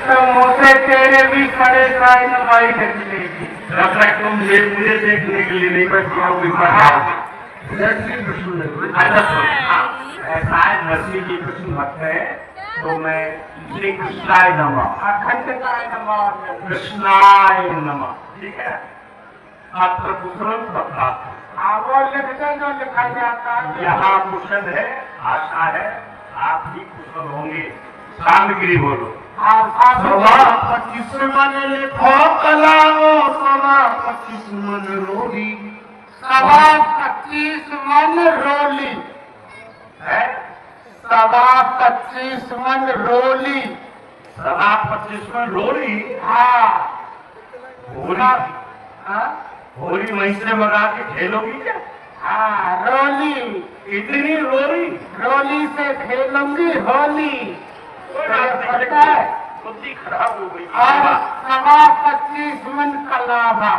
तो मुझसे तेरे भी खड़े साई नवाई निकलेगी। जब तक तुम मुझे देखने के लिए नहीं बैठी आओगी अच्छा ऐसा है नरसिंह जी कृष्ण भक्त है तो मैं श्री कृष्णाय नमः अखंडताय नमः कृष्णाय नमः ठीक है अत्र कुशल बता वो लिखते जो लिखा जाता है यहाँ कुशल है आशा है आप भी कुशल होंगे सामग्री बोलो सवा 25 मन लिखो कलाओ सवा 25 मन रोली सवा 25 मन रोली है सवा 25 मन रोली सवा 25 मन रोली हाँ होली हाँ होली वहीं से मंगा के खेलोगी क्या हाँ रोली इतनी रोली रोली से खेलूंगी होली पता है बुद्धि खराब हो गई और सवा 25 मन कलावा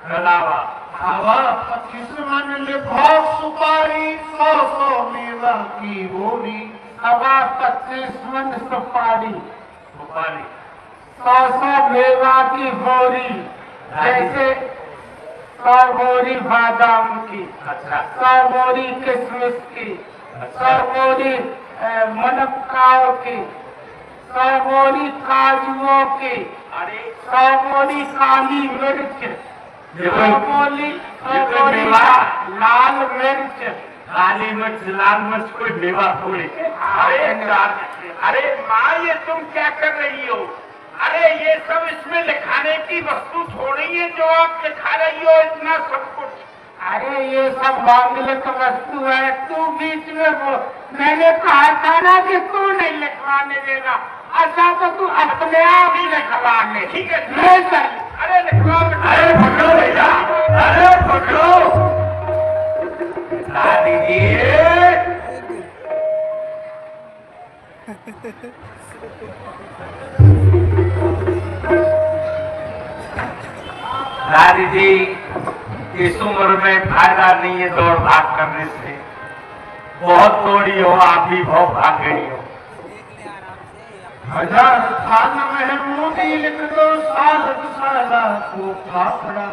कलावा सवा 25 मन लिखो सुपारी 100 मेवा की बोरी सवा 25 मन सुपारी सुपारी 100 मेवा की बोरी जैसे 100 बोरी बादाम की अच्छा 100 बोरी किशमिश की 100 बोरी मुनक्काओं की 100 बोरी काजुओं की अरे 100 बोरी काली मिर्च 100 बोरी लाल मिर्च काली मिर्च लाल मिर्च कोई मेवा थोड़ी अरे माँ ये तुम क्या कर रही हो अरे ये सब इसमें लिखाने की वस्तु थोड़ी है जो आप लिखा रही हो इतना सब कुछ अरे ये सब मांगलिक वस्तु है तू बीच में वो मैंने कहा था ना कि तू नहीं लिखवाने देगा अच्छा तो तू अपने आप ही लिखवा ले ठीक है ले चल अरे लिखवा अरे पकड़ो भैया अरे पकड़ो दीजिए दादी जी इस उम्र में फायदा नहीं है दौड़ भाग करने से बहुत दौड़ी हो आप भी बहुत भाग गई हो 1098 में मोदी लिख दो साला को फाफड़ा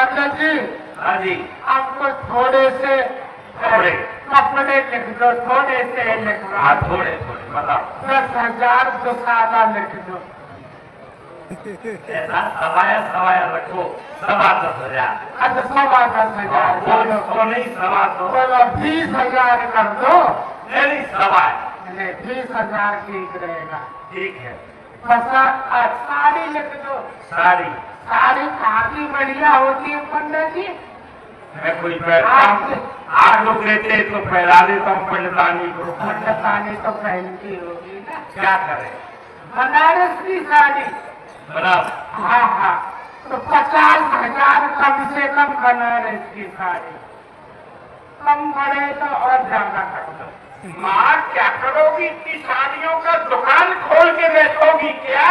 अटल जी हाँ जी आपको थोड़े से कपड़े लिख दो थोड़े से लिखवा हाँ थोड़े थोड़े बताओ 10,000 दुकाना लिख दो ऐसा सवाया रखो 10,000 अच्छा 10,000 बोलो तो नहीं 2.25 बोलो 20,000 कर दो नहीं सवाया नहीं 20,000 ठीक रहेगा ठीक है बस साड़ी लिख दो साड़ी साड़ी काफी बढ़िया होती है पंडित जी मैं कोई आप लोग लेते तो पहला देता हूँ पंडितानी को पंडितानी तो पहनती होगी ना क्या करें बनारस की साड़ी बना हाँ हाँ तो 50,000 कम से कम बनारस की साड़ी कम पड़े तो और ज्यादा कर दो माँ क्या करोगी इतनी साड़ियों का दुकान खोल के बैठोगी क्या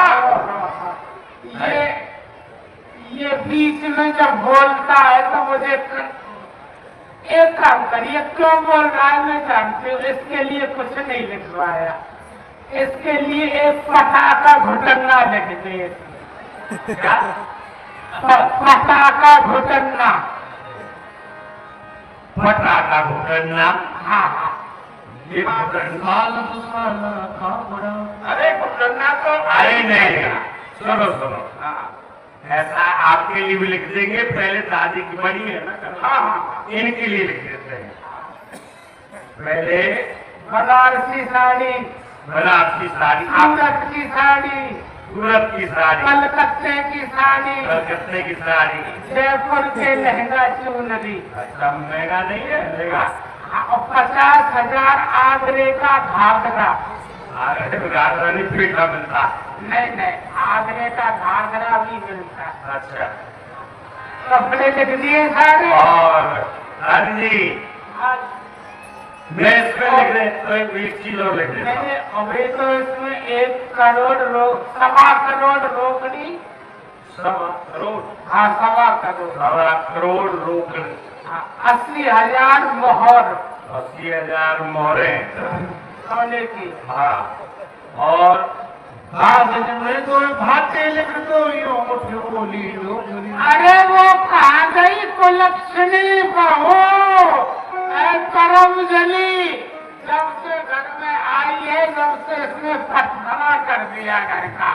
ये बीच में जब बोलता है तो मुझे एक काम करिए क्यों बोल रहा है मैं जानती हूँ इसके लिए कुछ नहीं लिखवाया इसके लिए एक पटाखा घुटन्ना लिख दे पटाखा घुटन्ना पटाखा घुटन्ना हाँ हाँ ये घुटन्ना अरे घुटन्ना तो अरे नहीं सुनो ऐसा आपके लिए भी लिख देंगे पहले दादी की बड़ी है ना हाँ इनके लिए लिख देते हैं पहले बनारसी साड़ी बनारसी साड़ी सूरत की साड़ी सूरत की साड़ी कलकत्ते की साड़ी कलकत्ते की साड़ी जयपुर के लहंगा चुनरी अच्छा महंगा नहीं है महंगा और 50,000 आगरे का घाघरा घाघरा नहीं पीठा मिलता नहीं आगरे का घाघरा भी मिलता अच्छा कपड़े लिख दिए सारे और राजी जी मैं इसमें लिख रहे तो 1 किलो लिख रहे नहीं अभी तो इसमें 1 करोड़ सवा करोड़ रोकड़ी 1.25 करोड़ हाँ 1.25 करोड़ 1.25 करोड़ रोकड़ी 80,000 मोहर 80,000 मोहरें सोने की हाँ और कागज में दो भाते लिख दो यो मुझे बोली लो। अरे वो कहा गई कुलक्षणी बहू करम जली, जब से घर में आई है जब से इसने पथरा कर दिया घर का।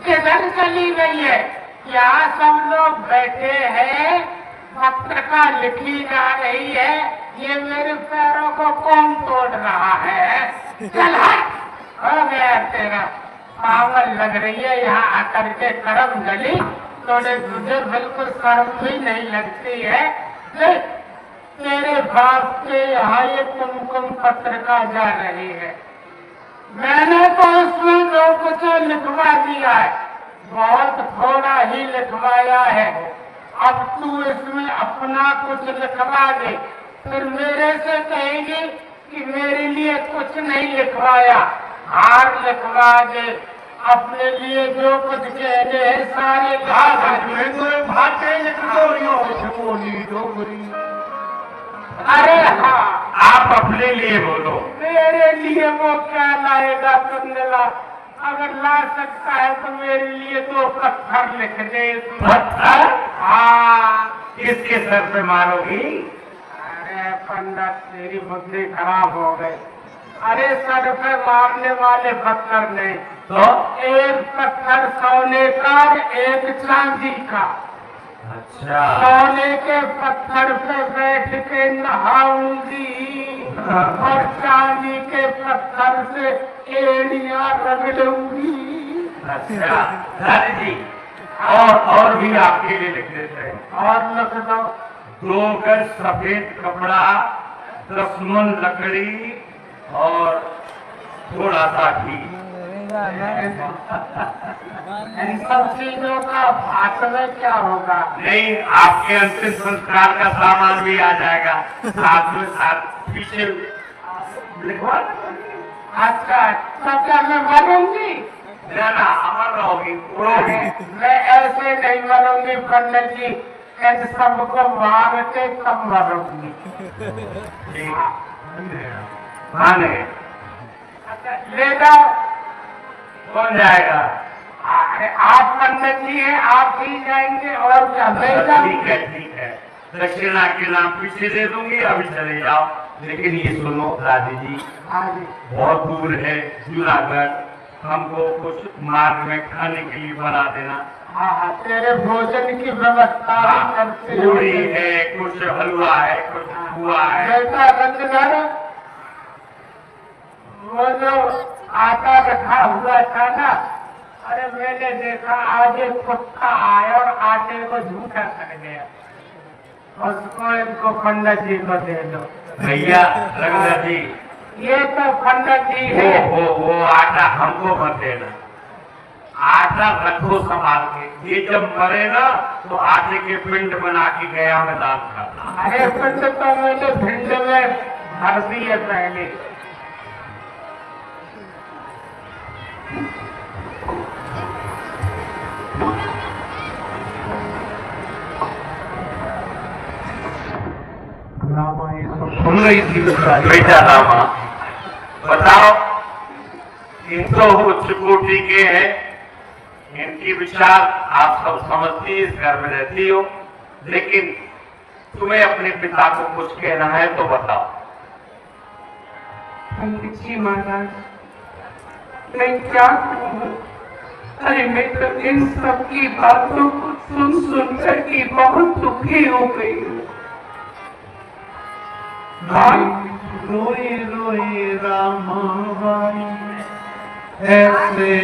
किधर चली गई है? यहाँ सब लोग बैठे हैं, पत्रिका लिखी जा रही है, ये मेरे पैरों को कौन तोड़ रहा है? चल हट, हो गया तेरा, पागल लग रही है यहाँ आकर के करम जली। थोड़े तुझे बिल्कुल शर्म भी नहीं लगती है? देख, तेरे बाप के यहाँ ये कुमकुम पत्रिका जा रही है, मैंने तो इसमें जो कुछ लिखवा दिया है बहुत थोड़ा ही लिखवाया है। अब तू इसमें अपना कुछ लिखवा दे, फिर मेरे से कहेगी कि मेरे लिए कुछ नहीं लिखवाया। हार लिखवा दे, अपने लिए जो कुछ कहने हैं सारे भाते लिख दो यो बोली डोगरी। अरे हाँ, आप अपने लिए बोलो। मेरे लिए वो क्या लाएगा कुंडला? अगर ला सकता है तो मेरे लिए तो पत्थर लिख दे। पत्थर? हाँ। किसके सर पे मारोगी? अरे पंडित, तेरी बुद्धि खराब हो गई। अरे सर पे मारने वाले पत्थर नहीं, तो एक पत्थर सोने का और एक चांदी का। अच्छा, सोने के पत्थर पे बैठ के नहाऊंगी और चांदी के पत्थर से एड़ियां रगड़ूंगी। अच्छा दादी जी, और भी आपके लिए लिख देते हैं। और लिख दो। 2 गज सफेद कपड़ा, 10 मन लकड़ी और थोड़ा सा घी। इन सब चीजों का भात में क्या होगा? नहीं, आपके अंतिम संस्कार का सामान भी आ जाएगा साथ में, साथ पीछे लिखवा। अच्छा, तो क्या मैं मरूंगी? ना अमर रहोगी, उड़ोगी। मैं ऐसे नहीं मरूंगी पंडित जी, इन सबको मार के तब मरूंगी। माने ले जाओ। कौन जाएगा? अरे आप पंडित जी हैं, आप ही जाएंगे और क्या? ले जाओ। ठीक है ठीक है, दक्षिणा के नाम पीछे दे दूंगी, अभी चले जाओ। लेकिन ये सुनो दादी जी, हाँ जी। बहुत दूर है जूनागढ़, हमको कुछ मार्ग में खाने के लिए बना देना। हाँ, तेरे भोजन की व्यवस्था भी करते हैं। पूरी है, कुछ हलवा है, कुछ हुआ है। बेटा रंगनर, वो जो आटा रखा हुआ था ना, अरे मैंने देखा आज एक कुत्ता आया और आटे को झूठा कर गया, उसको इनको पंडित जी को दे दो। भैया रंगनाथ जी, ये तो पंडित जी है। वो आटा हमको मत देना, आटा रखो संभाल के। ये जब मरे ना तो आटे के पिंड बना के गया में दान करना। अरे पिंड तो मैंने भिंड में भर दी है पहले। सुन रही थी बेटा रामा, बताओ, इन तो उच्च कोटि के हैं, इनकी विचार आप सब समझती इस घर में रहती हो, लेकिन तुम्हें अपने पिता को कुछ कहना है तो बताओ। पंडित जी महाराज, मैं क्या कहूँ? अरे मैं तो इन सब की बातों को सुन कर के बहुत दुखी हो गई हूँ। रोए रोए रामाबाई ऐसे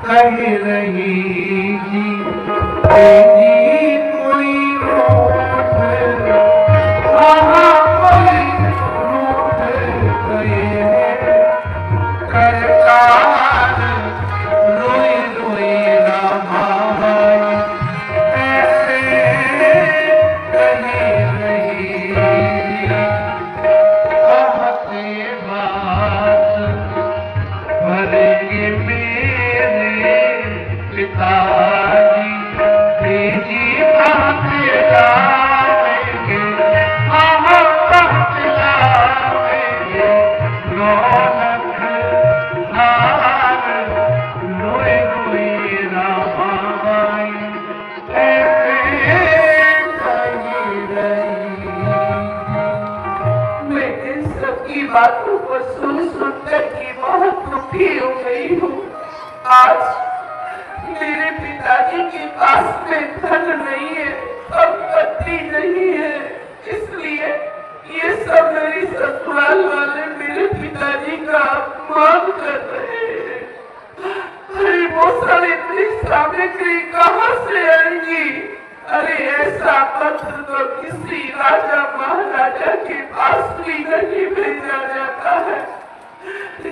कह रही जी, कोई रूठ गए करतार। रोए रोए रामाबाई ऐसे कह रही, कहते बात भरेंगे मेरे पिताजी, तेजी बात लाएंगे, बात लाएंगे, 9 लख पास मेरे पिताजी के पास में धन नहीं है, संपत्ति नहीं है, इसलिए ये सब मेरी ससुराल वाले मेरे पिताजी का अपमान कर रहे हैं। अरे वो सब इतनी सामग्री कहाँ से आएंगी? अरे ऐसा पत्र तो किसी राजा महाराजा के पास भी नहीं भेजा जाता है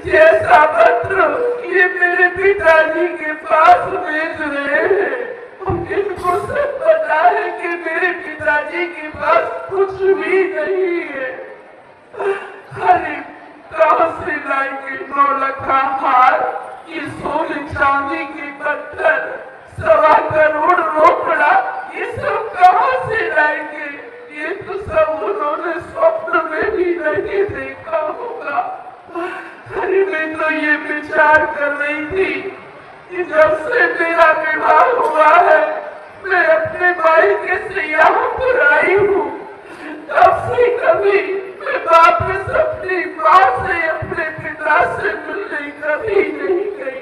जैसा पत्र ये मेरे पिताजी के पास भेज रहे हैं। इनको सब पता है कि मेरे पिताजी के पास कुछ भी नहीं है। अरे कहाँ से लाएंगे 9 लाख का हार, ये सोने चांदी के पत्थर, 1.25 करोड़ रोकड़ा, ये सब कहाँ से लाएंगे? ये तो सब उन्होंने स्वप्न में भी नहीं देखा होगा। अरे मैं तो ये विचार कर रही थी कि जब से मेरा विवाह हुआ है, मैं अपने मायके से यहाँ पर आई हूँ, तब से कभी मैं वापस अपनी माँ से, अपने पिता से मिलने कभी नहीं गई।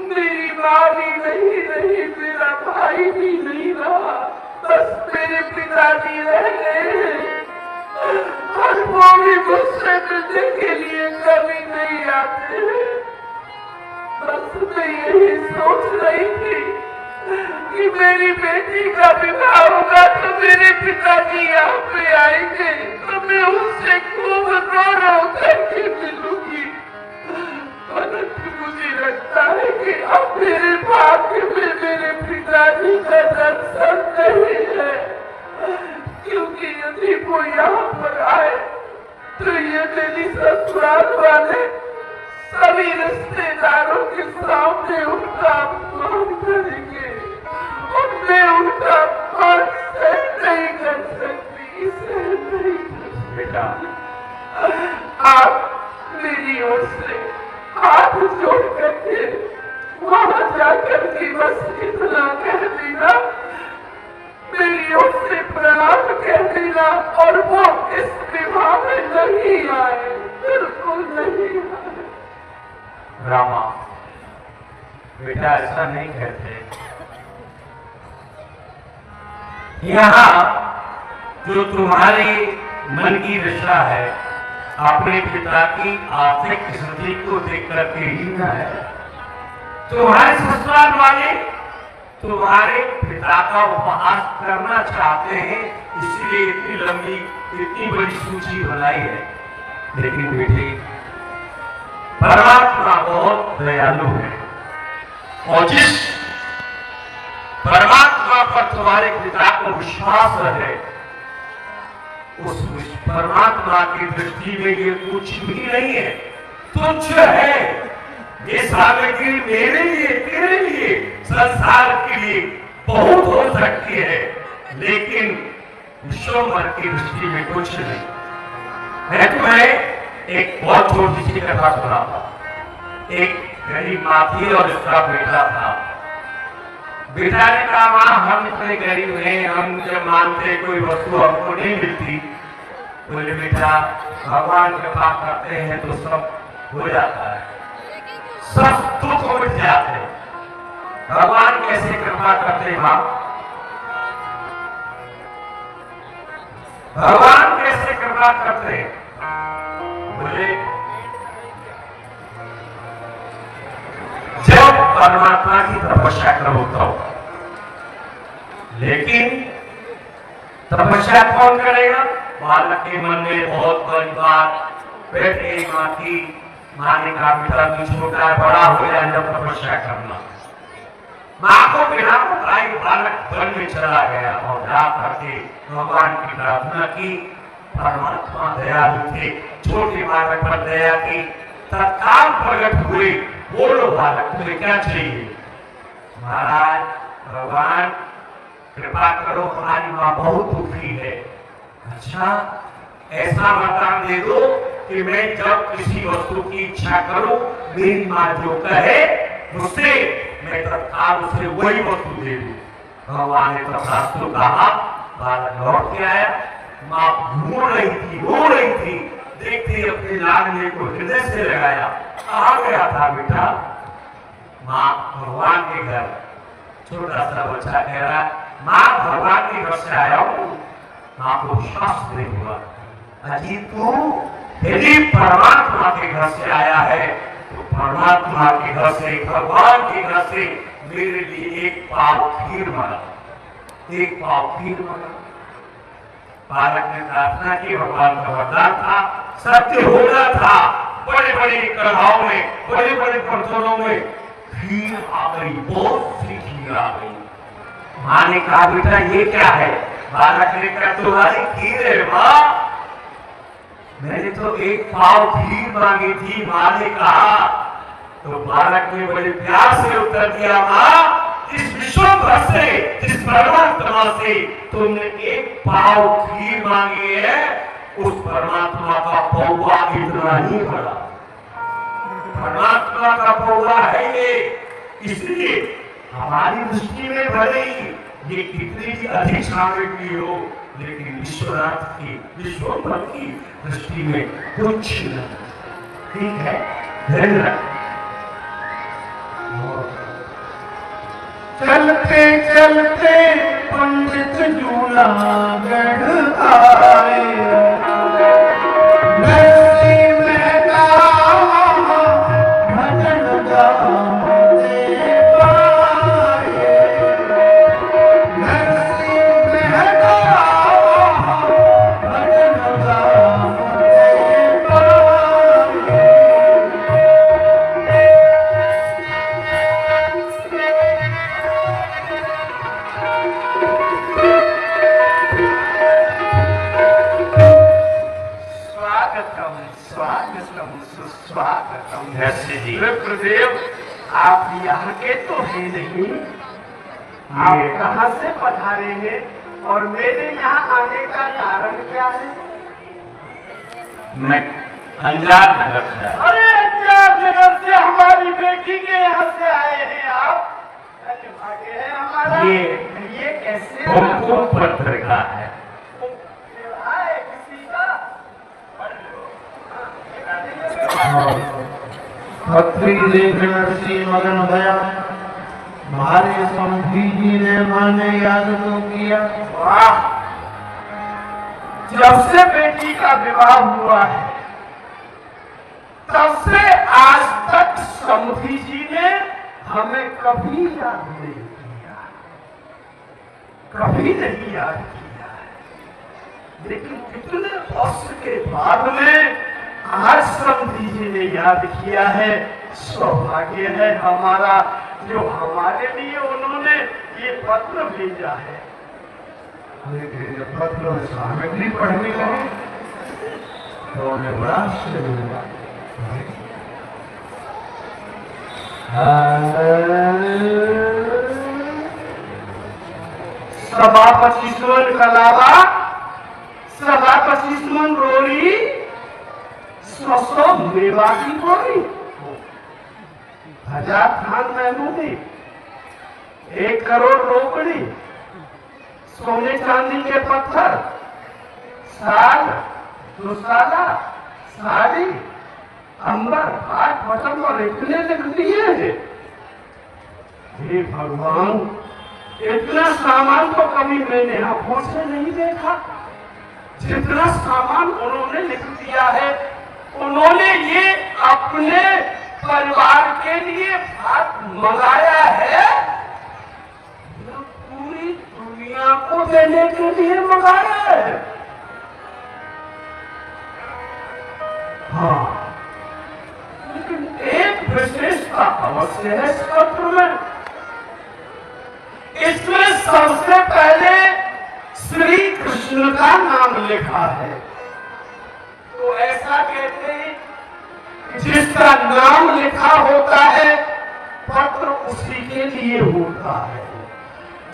मेरी माँ भी नहीं रही, मेरा भाई भी नहीं रहा, बस मेरे पिताजी रह गए हैं। और वो भी मुझसे मिलने के लिए कभी नहीं आते हैं। बस मैं यही सोच रही थी कि मेरी बेटी का विवाह होगा तो मेरे पिताजी यहाँ पे आएंगे, तो मैं उससे खूब रो करके मिलूंगी। परंतु मुझे लगता है कि अब मेरे भाग्य में मेरे पिताजी का दर्शन नहीं है, क्योंकि यदि वो यहाँ पर आए तो ये मेरी ससुराल वाले सभी रिश्तेदारों के सामने उनका अपमान करेंगे और मैं उनका अपमान सहन नहीं कर सकती, सहन नहीं कर सकती। बेटा, आप मेरी ओर से हाथ जोड़ करके वहां जाकर के बस इतना कह देना, मेरी ओर से प्रणाम कह देना, और वो इस विवाह में नहीं आए, बिल्कुल नहीं आए। रामा, बेटा ऐसा नहीं कहते। यहाँ जो तुम्हारी मन की दशा है, अपने पिता की आर्थिक स्थिति को देख करके ही न है। तुम्हारे ससुराल वाले तुम्हारे पिता का उपहास करना चाहते हैं, इसलिए इतनी लंबी, इतनी बड़ी सूची बनाई है। लेकिन बेटे, परमात्मा बहुत दयालु है, और जिस परमात्मा पर तुम्हारे पिता को विश्वास है, उस परमात्मा की दृष्टि में ये कुछ भी नहीं है, तुच्छ है। ये सामग्री मेरे लिए, तेरे लिए, संसार के लिए बहुत हो सकती है, लेकिन विश्वभर की दृष्टि में कुछ नहीं। मैं तुम्हें एक बहुत छोटी सी कथा सुनाता। एक गरीब माँ थी और उसका बेटा था। बेटा ने कहा, माँ हम इतने गरीब हैं, हम जब मानते कोई वस्तु हमको नहीं मिलती। बोले बेटा, भगवान कृपा करते हैं तो सब हो जाता है, सब दुख मिट जाते हैं। भगवान कैसे कृपा करते माँ? भगवान कैसे कृपा करते? बोले जब परमात्मा की तपस्या करो तो। लेकिन तपस्या कौन करेगा? बालक के मन में बहुत बड़ी बात, बेटे माँ की, माँ ने कहा बेटा तू छोटा है, बड़ा हो जाए जब तपस्या करना। माँ को बिना बताए बालक वन में चला गया और जा करके भगवान की प्रार्थना की। परमात्मा दयालु थे, छोटे बालक पर दया की, तत्काल प्रकट हुए। बोलो बालक तुम्हें क्या चाहिए? महाराज भगवान कृपा करो, हमारी माँ बहुत दुखी है। अच्छा, ऐसा वरदान दे दो कि मैं जब किसी वस्तु की इच्छा करूं, मेरी माँ जो कहे उससे मैं तत्काल उसे वही वस्तु दे दूं। भगवान ने तथास्तु कहा। बालक लौट के आया, माँ रो रही थी, रो रही थी। देखते अपने लाडले को हृदय से लगाया। कहा गया था बेटा? माँ भगवान के घर। छोटा सा बच्चा कह रहा है, माँ भगवान के घर से आया हूँ। माँ को विश्वास नहीं हुआ, अजी तू यदि परमात्मा के घर से आया है तो परमात्मा के घर से, भगवान के घर से मेरे लिए एक पाव खीर मांगा, एक पाव खीर मांगा। बालक ने प्रार्थना की, भगवान का वरदान था, सत्य होना था। बड़े बड़े कढ़ाओं में, बड़े बड़े बर्तनों में खीर आ गई, बहुत सी खीर आ गई। माँ ने कहा, बेटा ये क्या है? बालक ने कहा, तुम्हारी खीर है माँ, मैंने तो एक पाव खीर मांगी थी। माँ ने कहा, तो बालक ने बड़े प्यार से उत्तर दिया, माँ इस विश्व भर से, इस परमात्मा से तुमने एक पाव खीर मांगी है, उस परमात्मा का पौवा इतना ही बड़ा, परमात्मा का पौवा है ये। इसलिए हमारी दृष्टि में भले ही ये कितनी भी अधिक सामग्री हो, लेकिन विश्वनाथ की, विश्वभर की दृष्टि में कुछ नहीं। ठीक है, धन्यवाद। चलते चलते पंडित जूनागढ़ आए, नरसी मेहता भजन गाते पाए, नरसी मेहता भजन गाते पाए। स्वागतम नरसी जी। विप्रदेव, आप यहाँ के तो है नहीं, आप कहाँ से पधारे हैं और मेरे यहाँ आने का कारण क्या है? मैं अंजार नगर से आया। अरे अंजार नगर से हमारी बेटी के यहाँ से आए हैं आप? भाग्य है हमारा। ये कैसे कुमकुम पत्र का है। आए किसी का पत्री देख नरसी मगन भया, हमारे समधी जी ने माने याद तो किया। वाह, जब से बेटी का विवाह हुआ है तब से आज तक समधी जी ने हमें कभी याद नहीं किया, कभी नहीं याद किया है। लेकिन कितने वर्ष के बाद में आज समधी जी ने याद किया है। सौभाग्य है हमारा जो हमारे लिए उन्होंने ये पत्र भेजा है। पत्र में सामग्री पढ़ने लगे तो उन्हें बड़ा आश्चर्य हुआ। सभा 25 कलावा, सभा 25 रोड़ी, 100 मेवा की गोली, 1000 थान महमूदी, 1 करोड़ रोकड़ी, सोने चांदी के पत्थर, साग, दुसाला, साड़ी, अंबर, भाट, बटन और इतने लिख दिए हैं। हे भगवान, इतना सामान तो कभी मैंने आंखों से नहीं देखा। जितना सामान उन्होंने लिख दिया है, उन्होंने ये अपने परिवार के लिए भात मंगाया है, पूरी दुनिया को देने के लिए मंगाया है। हाँ, लेकिन एक विशेषता अवश्य है इस पत्र में। इसमें सबसे पहले श्री कृष्ण का नाम लिखा है। तो ऐसा कहते हैं कि जिसका नाम लिखा होता है पत्र उसी के लिए होता है।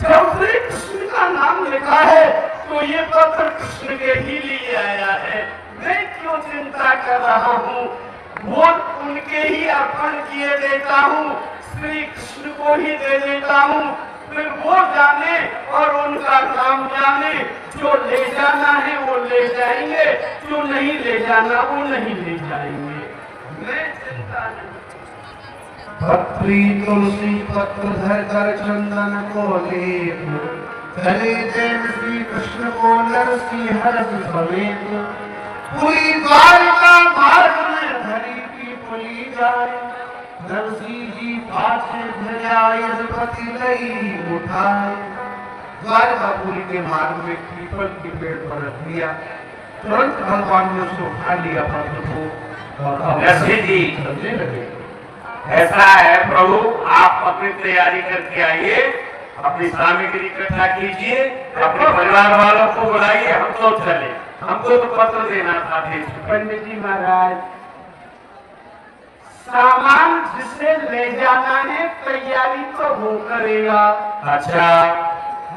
जब श्री कृष्ण का नाम लिखा है तो ये पत्र कृष्ण के ही लिए आया है। मैं क्यों चिंता कर रहा हूँ, वोट उनके ही अर्पण किए देता हूँ, श्री कृष्ण को ही दे देता हूँ, फिर वो जाने और उनका नाम जाने। जो ले जाना है वो ले जाएंगे, जो नहीं ले जाना वो नहीं ले जाएंगे। मैं चिंता नहीं। पत्री तुलसी पत्र धर कर चंदन को लेप, चले जैन श्री कृष्ण को नरसिंह समेत। पूरी द्वारका मार्ग में धरी की पुली जाए, नरसिंह जी पाछे धरा यदुपति लई उठाए। द्वारकापुरी के मार्ग में पीपल के पेड़ पर रख दिया, तुरंत भगवान ने उसको उठा लिया पत्र को और नरसिंह जी चलने लगे। ऐसा है प्रभु, आप अपनी तैयारी करके आइए, अपनी सामग्री इकट्ठा कीजिए, अपने परिवार वालों को बुलाइए, हम तो चले। हमको तो पत्र देना था देश को। पंडित जी महाराज, सामान जिसे ले जाना है तैयारी तो वो करेगा। अच्छा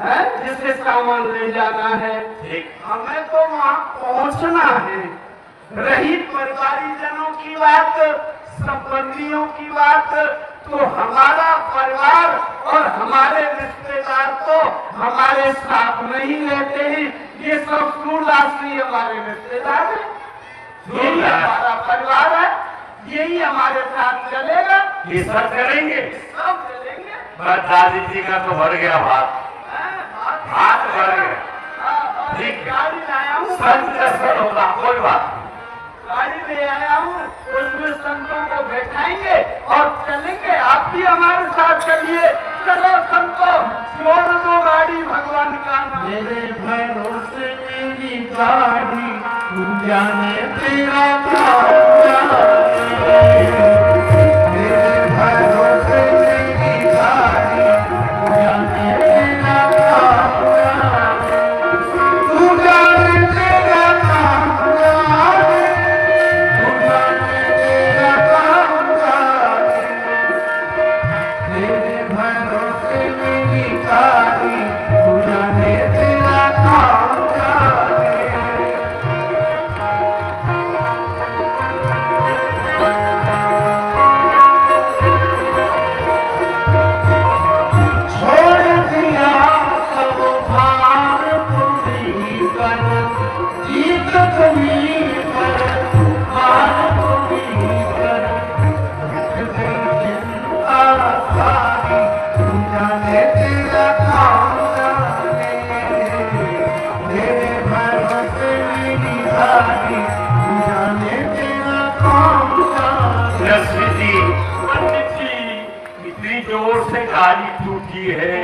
है जिसे सामान ले जाना है, ठीक। हमें तो वहाँ पहुँचना है। रही परिवारीजनों की बात, संबंधियों की बात, तो हमारा परिवार और हमारे रिश्तेदार तो हमारे साथ नहीं रहते हैं। ये सब सूरदासी हमारे रिश्तेदार हैं, यही हमारा परिवार है, यही हमारे साथ चलेगा। ये सब करेंगे, सब चलेंगे। बस दादी जी का तो भर गया भात, भात भर गया। ठीक है, गाड़ी लाया हूँ, संत दर्शन होगा, कोई बात। गाड़ी ले आया हूँ, उसमें संतों को बैठाएंगे और चलेंगे। आप भी हमारे साथ चलिए। चलो संतो, छोड़ दो गाड़ी, भगवान का नाम। मेरे भरोसे मेरी गाड़ी, तू जाने तेरा काम जाने। मेरे भरोसे मेरी गाड़ी, तू जाने तेरा काम जाने। तू जाने तेरा काम जाने, तू जाने तेरा काम जाने। तेरे भरोसे मेरी गाड़ी, तू जाने तेरा काम जाने। छोड़ दिया सब भार तुम्हीं पर, जीत तुम्हीं पर, हार तुम्हीं पर। उठ गई चिंता सारी, तू जाने तेरा काम जाने। तेरे भरोसे मेरी गाड़ी, तू जाने तेरा काम जाने। नरसिंह जी, पंडित जी, इतनी जोर से गाड़ी टूटी है,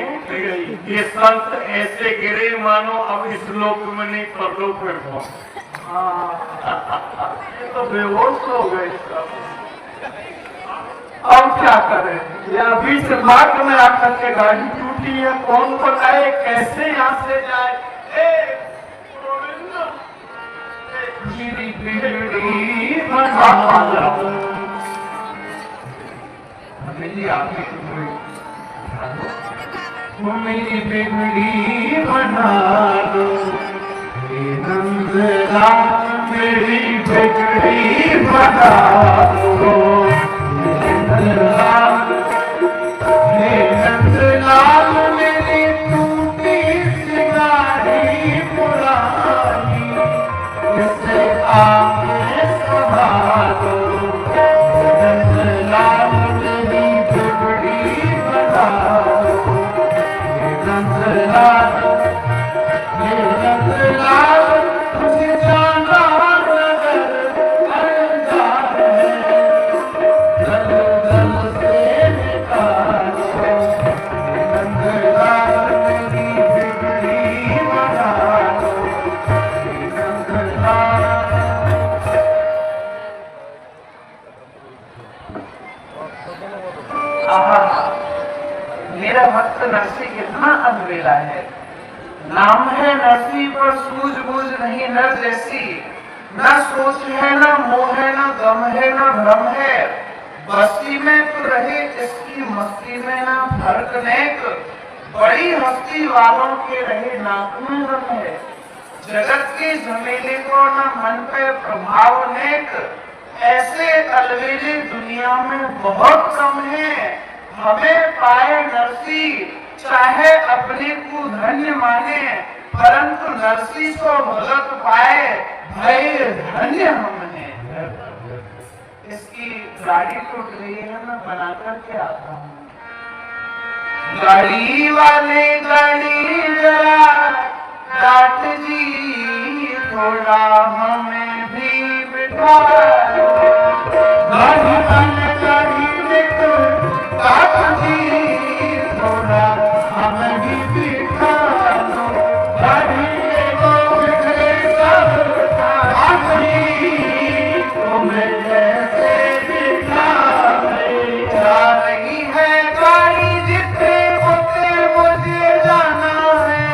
ये संत ऐसे गिरे मानो अब इस लोक में नहीं परलोक में पहुंचे। ये तो बेहोश हो गए सब। अब क्या करें? या बीच मार्ग में आकर के गाड़ी टूटी है, कौन बताए कैसे यहाँ से जाए? गोविंद, मेरी बिगड़ी बना लो। मेरी आपकी वो मेरी बिगड़ी बना लो। हे नंदलाल मेरी बिगड़ी बना लो। हे नंदलाल, हे नंदलाल मेरी टूटी सी गाड़ी पुरानी, इसे आगे संभालो। नंदलाल मेरी बिगड़ी बना लो। हे नंदलाल, हे नंदलाल, तुझे जाना नगर अंजार है, दलदल से निकालो। हे नंदलाल मेरी बिगड़ी बना लो। हे नंदलाल। मेरा भक्त नरसिंह कितना अलबेला है। नाम है नरसिंह पर सूझबूझ नहीं नर जैसी। न सोच है, न मोह है, न गम है, न भ्रम है। बस्ती में तो रहे इसकी मस्ती में ना फर्क नेक। बड़ी हस्ती वालों के रहे नाक में रम है। जगत के झमेले को न मन पे प्रभाव नेक। ऐसे अलवेले दुनिया में बहुत कम है। हमें पाए नरसिंह चाहे अपने को धन्य माने, परंतु नरसिंह को भगत पाए भय धन्य हम हैं। इसकी गाड़ी टूट गई है, मैं बना करके आता हूँ। गाड़ी वाले गाड़ी जरा डाट जी, थोड़ा हमें भी बिठा लो। गाड़ी वाले गाड़ी डाट जी, थोड़ा हमें भी बिठा लो। गाड़ी को बिठले सब डाट जी, तुम्हें जैसे बिठा जा रही है गाड़ी, जितने होते मुझे जाना है।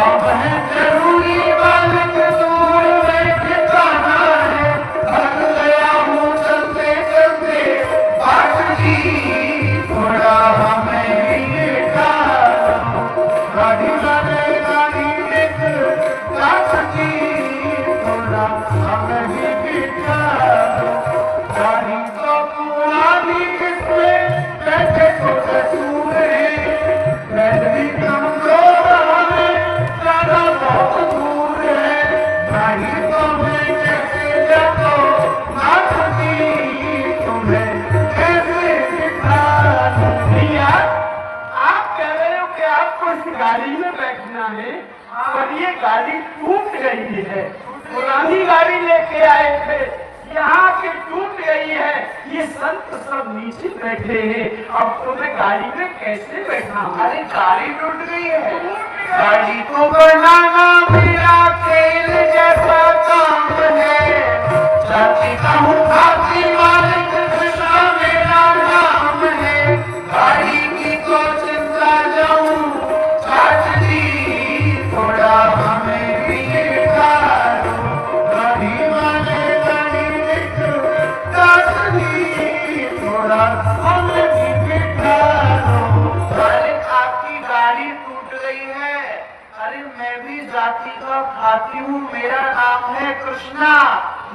अब है जरूरी बालक, दूर में ठिकाना है। थक गया हूँ चलते चलते बाट जी, थोड़ा हमें भी बिठा लो। गाड़ी वाले गाड़ी बाट जी, थोड़ा हमें भी बिठा लो। गाड़ी तो पुरानी, इसमें बैठे तो कसूर है, बैठ भी कमजोर हमें ज्यादा बहुत दूर है। गाड़ी तो मैं कैसे जाता नाथ जी, तुम्हें कैसे बिठा दूं। भैया आप कह रहे हो कि आपको इस गाड़ी में बैठना है, और ये गाड़ी टूट गई है। पुरानी गाड़ी लेके आए थे, यहाँ के टूट गई है। ये संत सब नीचे बैठे हैं, अब तुम्हें गाड़ी में कैसे बैठा? अरे गाड़ी टूट गई है। गाड़ी को बनाना मेरा खेल जैसा काम है। जाति का हूँ खाती मालिक, कृष्णा मेरा नाम है। गाड़ी की तो चिंता जाऊं छाछ जी, थोड़ा हमें भी बिठा लो। गाड़ी वाले गाड़ी छाछ जी, थोड़ा हमें भी बिठा लो। मालिक आपकी गाड़ी टूट गई है। अरे मैं भी जाति का खाती हूँ, मेरा नाम है कृष्णा।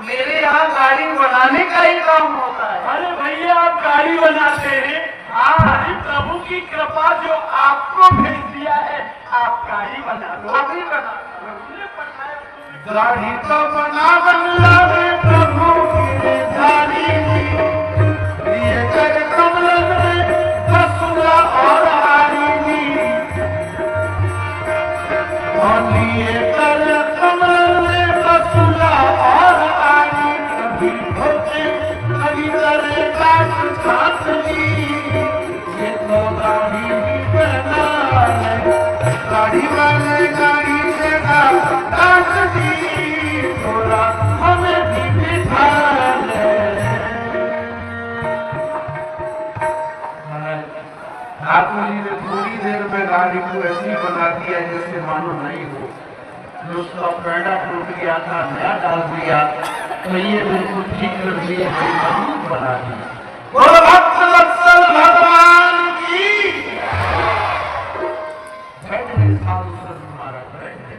मेरे यहाँ गाड़ी बनाने का ही काम होता है। अरे भैया आप गाड़ी बनाते हैं, हमारी प्रभु की कृपा जो आपको भेज दिया है, आप गाड़ी बना लो। अभी बना प्रभु ने पठाया तुम्हें। गाड़ी तो बना रे प्रभु की गाड़ी, ये कर कमल में बसुला और आरी, और ये कर कमल में बसुला और आरी। कभी होते कभी करेगा साथ जी, ये तो गाड़ी ही बना है। गाड़ी वाले गाड़ी से डाट जी, थोड़ा हमें भी बिठा ले। ठाकुर जी ने थोड़ी देर में गाड़ी को ऐसी बना दिया जैसे मानो नहीं हो। जो उसका पैडा टूट गया था, नया डाल दिया, तो ये बिल्कुल ठीक कर दिया, बना दिया। बोलो भक्त वत्सल भगवान की। बैठे साधु संत महाराज बैठे।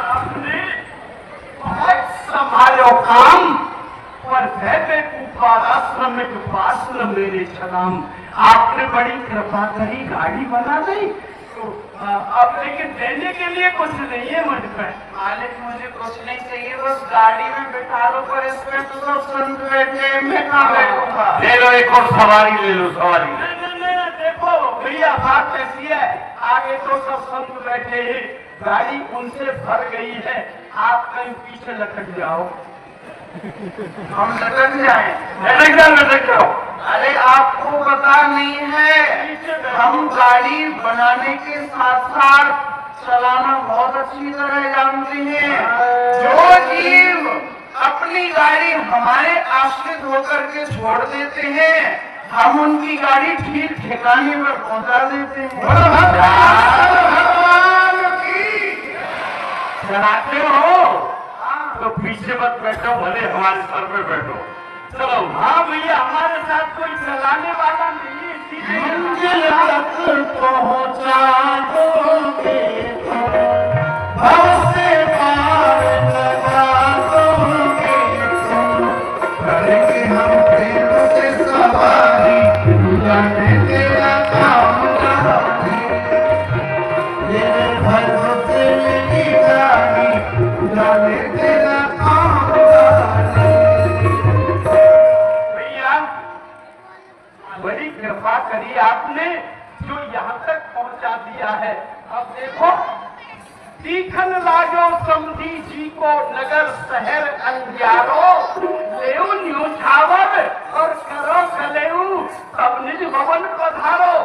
आपने बहुत संभालो काम, पर आश्रम में उपासना मेरे छलाम। आपने बड़ी कृपा करी, गाड़ी बना दी, तो अब लेकिन देने के लिए कुछ नहीं है मुझ पर। मालिक मुझे कुछ नहीं चाहिए, बस गाड़ी में बिठा लो, पर इसमें तो सब संत बैठे, मैं कहाँ बैठूंगा। ले लो एक और सवारी, ले लो सवारी। नहीं, देखो भैया बात ऐसी है, आगे तो सब संत बैठे हैं, गाड़ी उनसे भर गई है, आप कहीं पीछे लटक जाओ। हम लटक जाए? लटक जाओ। अरे आपको पता नहीं है, हम गाड़ी बनाने के साथ साथ चलाना बहुत अच्छी तरह जानते हैं। जो जीव अपनी गाड़ी हमारे आश्रित होकर के छोड़ देते हैं, हम उनकी गाड़ी ठीक ठिकाने पर पहुंचा देते हैं। भगवान की। चलाते हो तो पीछे मत बैठो, भले हमारे सर पे बैठो। चलो। हाँ भैया, हमारे साथ कोई चलाने वाला नहीं है, सीधे मंजिल तक पहुंचा दोगे, भव से पार लगा दोगे, करेंगे हम प्रेम से सवारी, जाने तेरा काम कहानी, ये भव से मिली गाड़ी, जाने तेरा काम कहानी। बड़ी कृपा करी आपने जो यहाँ तक पहुँचा दिया है। अब देखो, तीखन लाजो समझी जी को नगर शहर अंजारो, लेऊ न्यूछावर और करो कलेऊ तब निज भवन पधारो।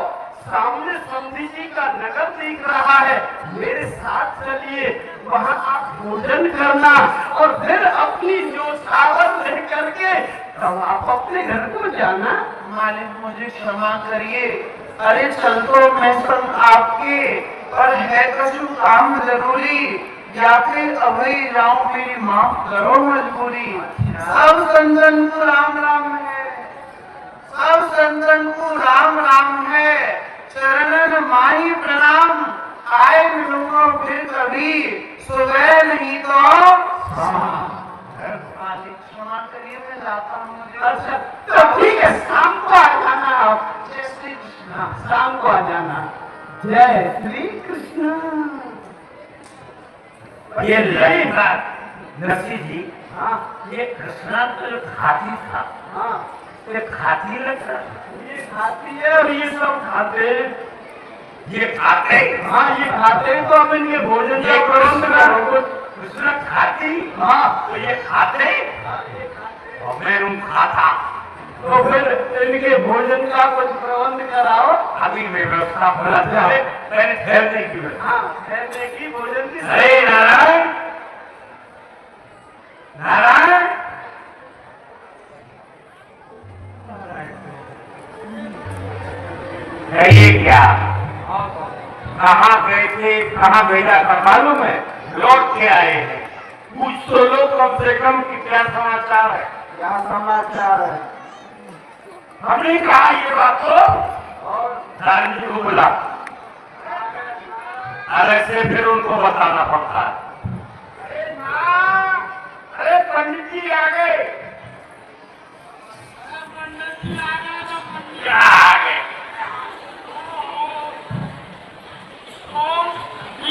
सामने समझी जी का नगर दिख रहा है, मेरे साथ चलिए, वहाँ आप भोजन करना और फिर अपनी न्यूछावर लेकर के तब आप अपने घर को जाना। मालिक मुझे क्षमा करिए, अरे चल तो मैं संग आपके, और है कछु काम जरूरी, या फिर अभी जाऊं, मेरी माफ करो मजबूरी। सब संतन को राम राम है, सब संतन को राम राम है, चरणन माही प्रणाम, आए मिलूंगा फिर कभी, सुबह नहीं तो मालिक क्षमा करिए, मैं जाता हूँ। अच्छा तो ठीक है, शाम को आ जाना आप। जय श्री कृष्ण। शाम को आ जाना। जय श्री कृष्ण। ये लड़ी बात नरसिंह जी। हाँ, ये कृष्णा तो जो खाती था, हाँ, ये खाती लगता, ये खाती है और ये सब खाते, ये खाते, हाँ ये खाते, तो अब इनके भोजन का प्रबंध करो। कृष्णा खाती, हाँ, तो ये खाते और मैं उन खाता, तो फिर इनके भोजन का कुछ प्रबंध कराओ। अभी मैं व्यवस्था बना जाए, मैंने ठहरने की व्यवस्था, हाँ ठहरने की, भोजन की। अरे नारायण नारायण, ये क्या, कहाँ गए थे, कहाँ भेजा था मालूम है, लौट के आए हैं। कुछ तो लो कम से कम कि क्या समाचार है। क्या समाचार है? हमने कहा ये बात तो रानी जी को बुला, अरे से फिर उनको बताना पड़ता है। अरे माँ, अरे पंडित जी आ गए, क्या आ गए?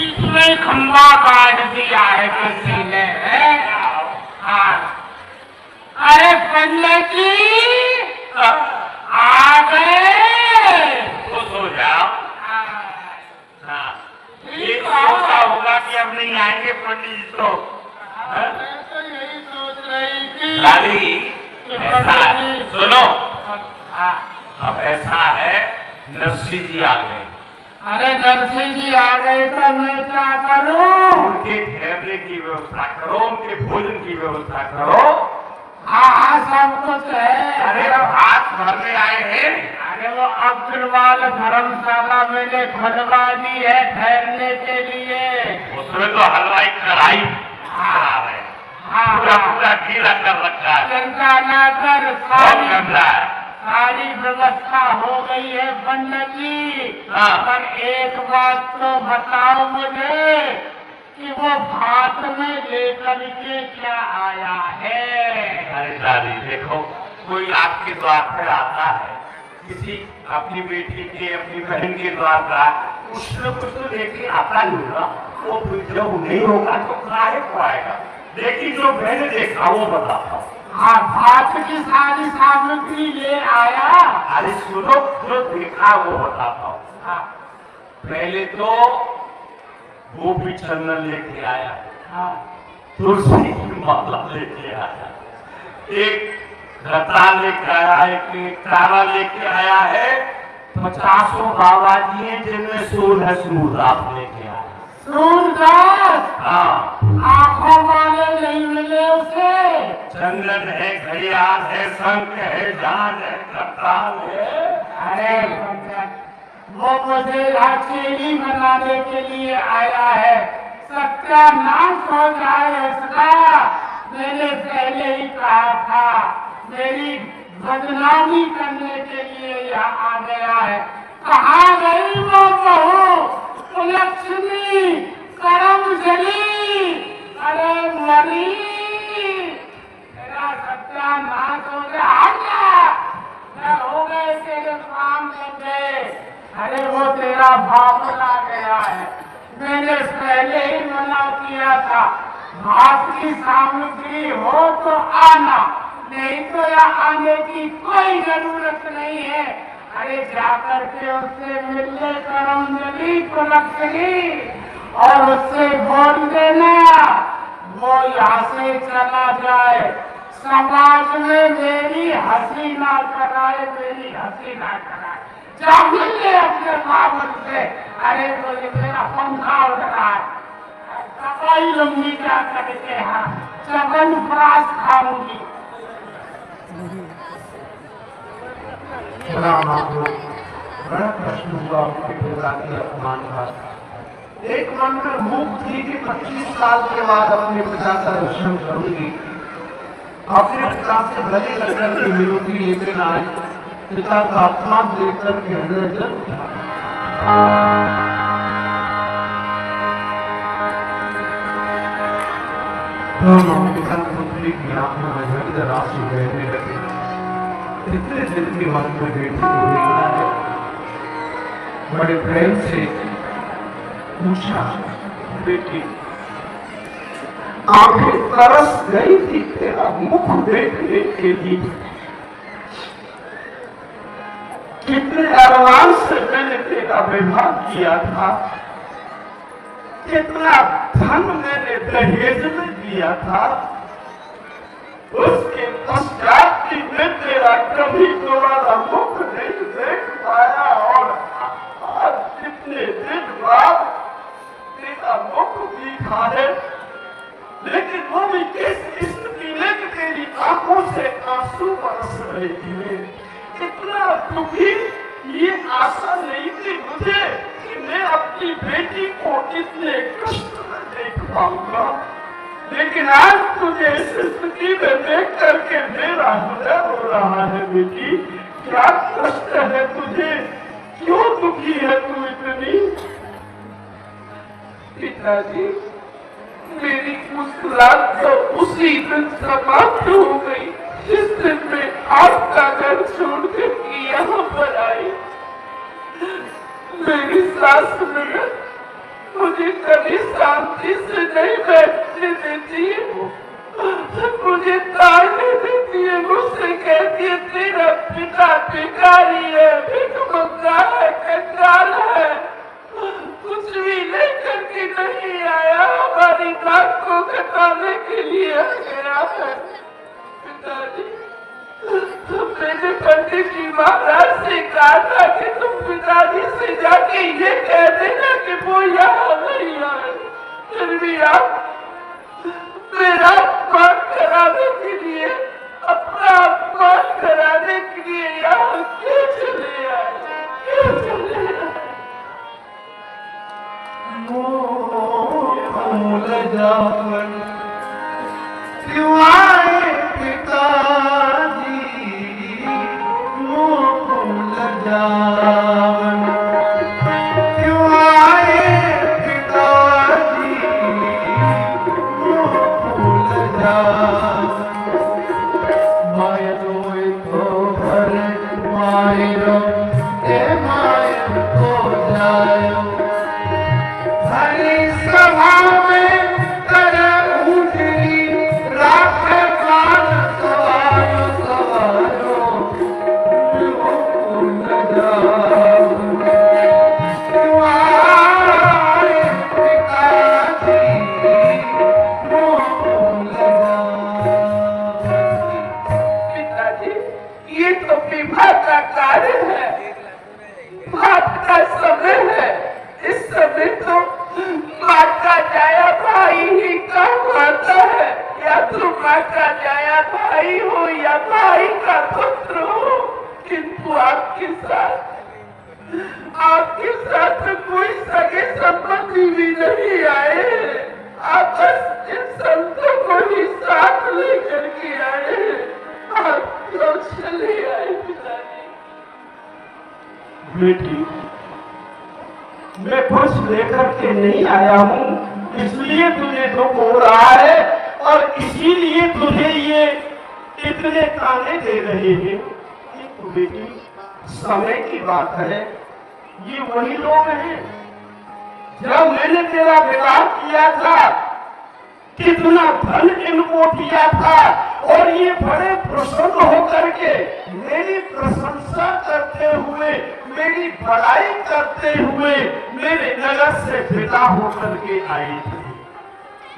इसमें खंबा काट दिया है किसी ने। हाँ, अरे पंडित जी आ गए, खुश हो जाओ। हाँ, ये सोचा होगा कि अब नहीं आएंगे पंडित जी तो। मैं तो यही सोच रही थी। लाली, ऐसा है, सुनो, अब ऐसा है, नरसिंह जी आ गए। अरे नरसिंह जी आ गए तो मैं क्या करूं? उनके ठहरने की व्यवस्था करो, उनके भोजन की व्यवस्था करो। हाँ सब कुछ है। अरे हाथ भरने आए हैं। अरे वो अग्रवाल धर्मशाला मैंने खुलवा दी है ठहरने के लिए। उसमें तो हलवाई कढ़ाई खा रहे, पूरा पूरा गीला कर रखा है। चिंता ना कर, सारी व्यवस्था हो गई है पंडित जी। पर एक बात तो बताओ मुझे कि वो भात में लेकर के क्या आया है? अरे दादी देखो, कोई आपके द्वार पर आता है, किसी अपनी बेटी के, अपनी बहन के द्वार पर, उसमें कुछ तो लेके आता ही होगा। वो जब नहीं होगा तो काहे को आएगा? लेकिन जो मैंने देखा वो बताता हूँ। हाँ, भात की सारी सामग्री ले आया। अरे सुनो, जो देखा वो बताता हूँ। हाँ, पहले तो गोपी चंदन लेके आया, हाँ, तुलसी की माला लेके आया, एक रत्ता लेके आया है, एक तारा लेके आया है, 50 बाबा जी हैं जिनमें सूरदास लेके आया। सूरदास? हाँ। आंखों वाले नहीं मिले उसे? चंदन है, घड़ियाल है, शंख है, जान है, करताल है। अरे वो मुझे लाचेरी बनाने के लिए आया है, सत्यानाश हो जाए उसका। मैंने पहले ही कहा था, मेरी बदनामी करने के लिए यहाँ आ गया है। कहाँ गई वो बहू लक्ष्मी करम जली? अरे मरी, तेरा सत्यानाश हो गया, हो गए तेरे काम लग गए। अरे वो तेरा बापला गया है, मैंने पहले ही मना किया था, भात की सामग्री हो तो आना, नहीं तो यहाँ आने की कोई जरूरत नहीं है। अरे जाकर के उससे मिलने करंजलि को रखनी और उससे बोल देना वो यहाँ से चला जाए, समाज में मेरी हंसी ना कराए, मेरी हंसी ना कराए। जब मिलने अपने बाबन से, अरे तो ये मेरा पंखा उड़ रहा है, सफाई लंबी क्या करके है, चवन प्रास खाऊंगी। बड़ा प्रश्न हुआ उनके पिता के अपमान का। एक मन में भूख थी कि 25 साल के बाद अपने पिता का दर्शन करूंगी, अपने पिता से गले लगकर के मिलूंगी, लेकिन आज पिता का अपमान देखकर के हृदय जल उठा। पिता पुत्री की आंखों में हृदय राशि बहने लगी। इतने दिन के मन में बेटी को देखना है, बड़े प्रेम से पूछा, बेटी आंखें तरस गई थी तेरा मुख देखने के लिए, कितने अरमान से मैंने तेरा विवाह किया था, कितना धन मैंने दहेज में दिया था, उसके पश्चात भी मैं तेरा कभी दोबारा मुख नहीं देख पाया और आज कितने दिन बाद तेरा मुख दिखा है, लेकिन वो भी किस स्थिति में तेरी आंखों से आंसू बरस रहे थे। इतना दुखी ये आशा नहीं थी मुझे कि मैं अपनी बेटी को इतने कष्ट में देख पाऊंगा, लेकिन आज तुझे इस स्थिति में देख करके मेरा हृदय हो रहा है। बेटी क्या कष्ट है तुझे, क्यों दुखी है तू इतनी? पिताजी मेरी मुस्कुराहट तो उसी दिन समाप्त हो गई जिस दिन मैं आपका घर छोड़कर के यहाँ पर आई। मेरी सास में मुझे कभी शांति से नहीं बैठने देती है, मुझे ताड़ने देती है, मुझसे कहती है तेरा पिता भिखारी है, भिखमंगा है, कंगाल है, कुछ भी लेकर के नहीं आया, हमारी नाक को कटाने के लिए आ गया है। पिताजी मैंने पंडित जी महाराज से कहा था कि तुम पिताजी से जाके ये कह देना कि वो यहाँ नहीं आए, फिर भी आप मेरा अपमान कराने के लिए, अपना अपमान कराने के लिए यहाँ क्यों चले आए, क्यों चले आए? भूल जावन क्यों आए पिताजी, भूल जावन क्यों आए पिताजी, भूल जावन माया रोए तो भरे मायरो ए माया को जायो, हरी सभा में करे उठली राखे कान सवारो सवारो, भूल जाओ क्यों आए पिताजी, भूल जाओ। पिताजी ये तो विवाह का कार्य है, बात का समय है, इस समय तो माँ का जाया भाई ही काम आता है, या तो माँ का जाया भाई हो या भाई का पुत्र हो, किंतु आपके साथ कोई सगे संबंधी भी नहीं आए, आप बस इन संतों को ही साथ लेकर के आए, आप तो चले आए। पिताजी बेटी मैं कुछ लेकर के नहीं आया हूँ, इसलिए तुझे दुख हो रहा है और इसीलिए तुझे ये इतने ताने दे रहे हैं। तो बेटी समय की बात है, ये वही लोग हैं जब मैंने तेरा विवाह किया था कितना धन इनको दिया था, और ये बड़े प्रसन्न होकर के मेरी प्रशंसा करते हुए, मेरी बड़ाई करते हुए मेरे नगर से विदा होकर के आई थी।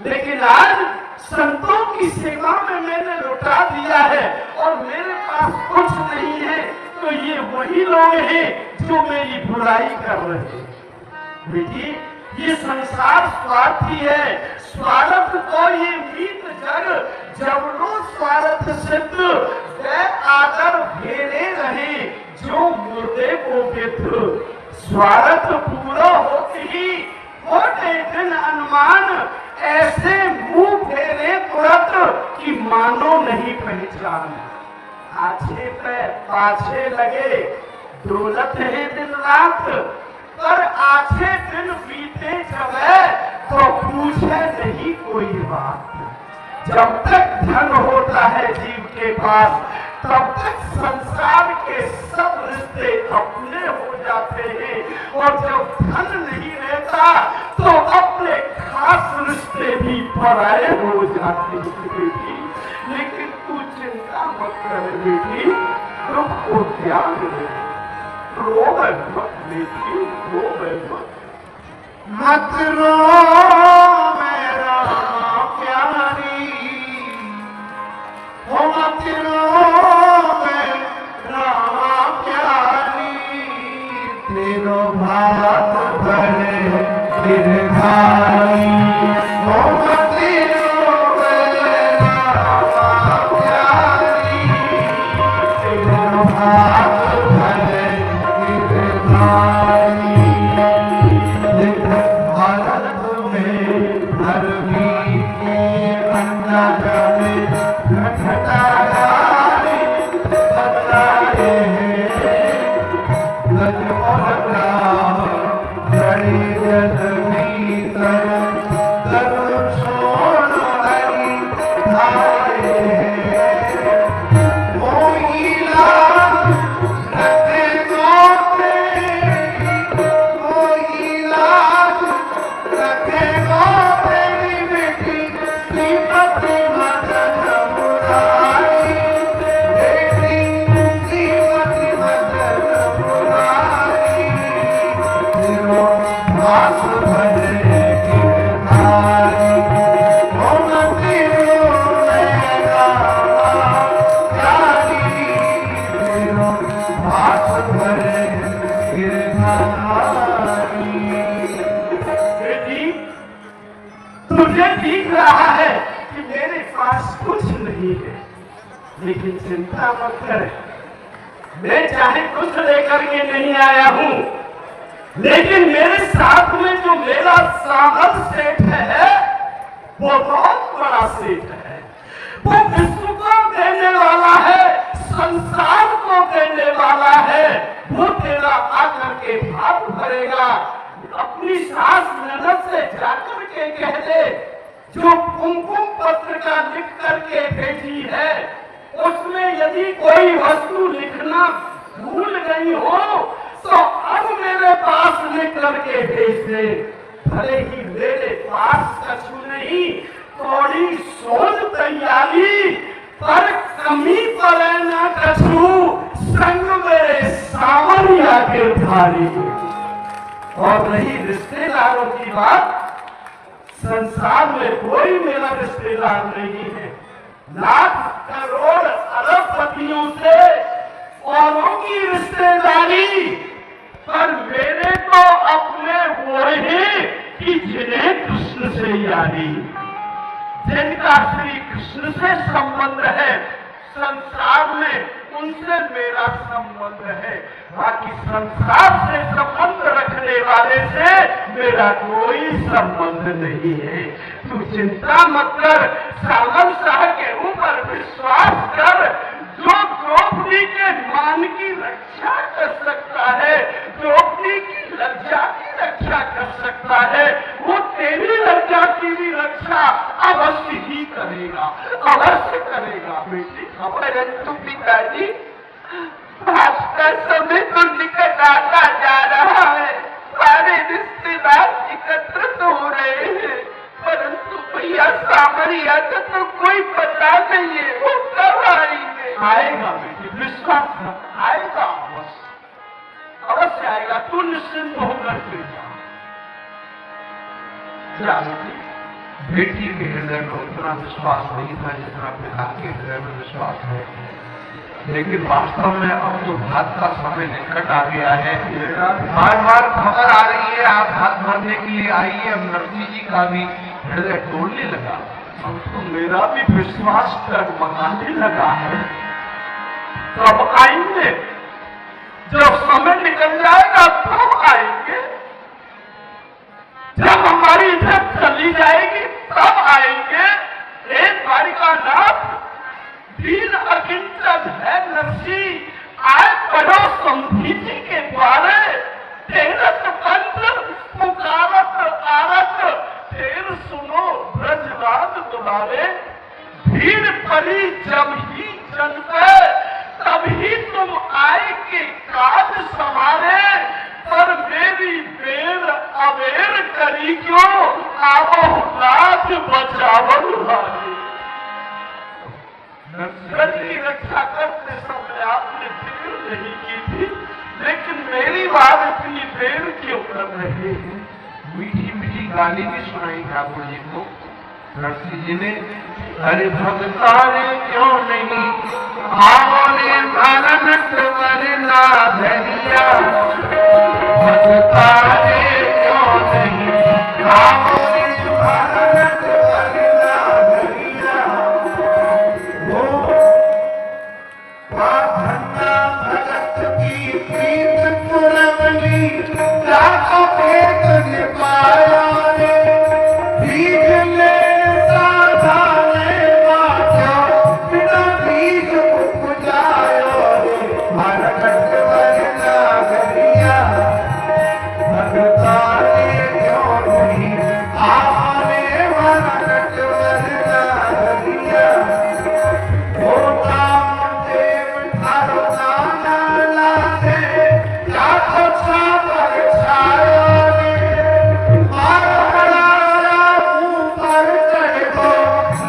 लेकिन आज संतों की सेवा में मैंने लौटा दिया है और मेरे पास कुछ नहीं है, तो ये वही लोग हैं जो मेरी बुराई कर रहे हैं। बेटी, ये संसार स्वार्थी है, स्वार्थ को ये मीत जग, जबरो स्वार्थ सिद्ध, वे आदर घेरे रहे जो मुर्दे को विद्ध। स्वार्थ पूरा होते ही होते दिन अनुमान, ऐसे मुंह फेरे तुरंत कि मानो नहीं पहचान। आछे पे पाछे लगे दौलत है दिन रात, पर आछे दिन बीते जब तो पूछे नहीं कोई बात। जब तक धन होता है जीव के पास, तब तक संसार के सब रिश्ते अपने हो जाते हैं, और जब धन नहीं रहता तो अपने खास रिश्ते भी पराये हो जाते हैं। बेटी, लेकिन तू चिंता मत कर बेटी, दुख को त्याग दे, रोवे मत बेटी, रोवे मत। मत रो मेरा प्यारी, हो मत रो मेरा प्यारी, तेरो भात भरे गिरधारी। हो मत रो मेरा प्यारी, तेरो भात भरे गिरधारी। भारत में धर्मी के अन्ना जाने घटाए बताए, लज और बड़ी जल भीतर कर छोड़ आई धारे। मोहिला रखे गोते, मोहिला रखे गोते बेटी, श्रीमती मदन मुरारी, बेटी श्रीमती मदन मुरारी। तेरो भात भरे गिरधारी, हो मत रो मेरा प्यारी, तेरो भात भरे गिरधारी। बेटी, तुझे दिख रहा है कि मेरे पास कुछ नहीं है, लेकिन चिंता मत कर। मैं चाहे कुछ लेकर के नहीं आया हूँ, लेकिन मेरे साथ में जो मेरा सागर सेठ है, वो बहुत बड़ा सेठ है। वो विश्व को देने वाला है, संसार को देने वाला है। वो तेरा आकर के भात भरेगा। अपनी सास ननद से जाकर के कह दे, जो कुमकुम पत्र का लिख करके भेजी है, उसमें यदि कोई वस्तु लिखना भूल गई हो तो अब मेरे पास लिख करके भेज दे। भले ही मेरे पास कछु नहीं, थोड़ी सोच तैयारी, पर कमी पड़े न कछु, संग मेरे सावरिया के भारी। और रही रिश्तेदारों की बात, संसार में कोई मेरा रिश्तेदार नहीं है। लाख करोड़ अरबपतियों से औरों की रिश्तेदारी, पर मेरे तो अपने वो हैं कि जिन्हें कृष्ण से यारी, जिनका श्री कृष्ण से संबंध है। संसार में उनसे मेरा संबंध है, बाकी संसार से संबंध रखने वाले से मेरा कोई संबंध नहीं है। तू चिंता मत कर, सावन शाह के ऊपर विश्वास कर। जो द्रौपदी के मान की रक्षा कर सकता है, द्रौपदी की लज्जा की रक्षा कर सकता है, वो तेरी लज्जा की भी रक्षा अवश्य ही करेगा, अवश्य करेगा बेटी। परंतु पिताजी, भास्कर समय तो निकट आता जा रहा है, सारे रिश्तेदार एकत्रित हो रहे हैं, परंतु भैया सामरिया तो कोई पता नहीं है वो कब आएंगे। आएगा बेटी, विश्वास कर, आएगा बस, अवश्य आएगा। तू निश्चिंत होकर के जा बेटी। बेटी के हृदय में उतना विश्वास नहीं था जितना पिता के हृदय में विश्वास है, लेकिन वास्तव में अब तो भात का समय निकट आ गया है। बार बार खबर आ रही है आप भात भरने के लिए आइए। अब नरसी जी का भी हृदय तोड़ने लगा। अब तो मेरा भी विश्वास डगमगाने लगा है। कब आएंगे? जब समय निकल जाएगा तब आएंगे। जब हमारी इज्जत चली जाएगी तब आएंगे। एक द्वारिकानाथ दीन अकिंचन है नरसी, आए पढ़ो संधि जी के द्वारे। तेरत पंथ पुकारत आरत, फिर सुनो ब्रजराज दुलारे। भीड़ पड़ी जब ही जन पे, तभी तुम आए के काज संभाले। पर मेरी बेर अबेर करी क्यों, आवो लाज बचावन वाली। ब्रज की रक्षा करते समय आपने देर नहीं की थी, लेकिन मेरी बात इतनी देर क्यों कर रहे हैं? मीठी मीठी गाली भी सुनाई ठाकुर जी को नरसी जी ने। अरे भगता रे क्यों नहीं आओ ने भारत वरना धरिया, भगता रे क्यों नहीं आओ ने भारत वरना धरिया। वो प्रार्थना भगत की प्रीत पुरवली, जाको भेद निपाया रे। बीज में साधा ने बाटा, बिना बीज उपजायो रे। भारत वरना धरिया, भगता रे क्यों नहीं आने भारत वरना धरिया। वो रामदेव थारो नाना लागे, जाको छापर छायो रे। मारो बड़ा ऊपर चढ़ो,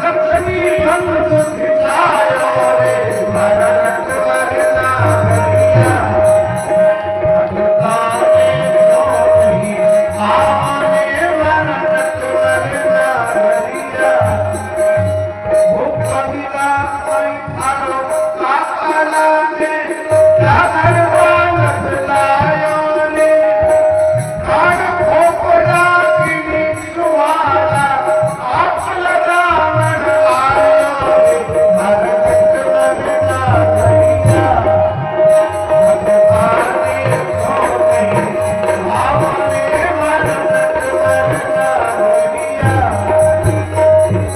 लक्ष्मी बंद खिंचायो रे। भारत वरना धरिया, भगता रे क्यों नहीं आने भारत वरना धरिया। वो कबीरा कोई थारो काका लागे, जागर बालक लायो रे। कान खोपड़ा की सुहारा, आप लगावन आयो रे। भारत वरना धरिया, भगता रे क्यों नहीं आने भारत वरना धरिया।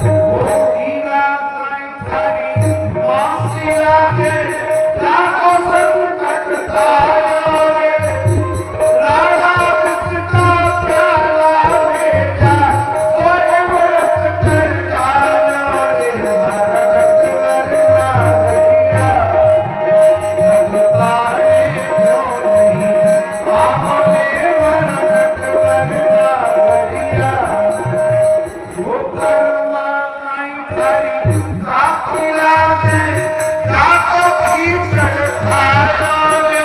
वो हीरा कोई थारी बांसी लागे, लाखों संकट तारो रे। राधा कृष्ण प्याला बेटा, सोए व्रत कर जायो रे। भारत वरना धरिया, भगता रे क्यों नहीं आने भारत वरना धरिया। वो कर्मा नहीं थारी काकी लागे, जाको कीचड़ खायो रे।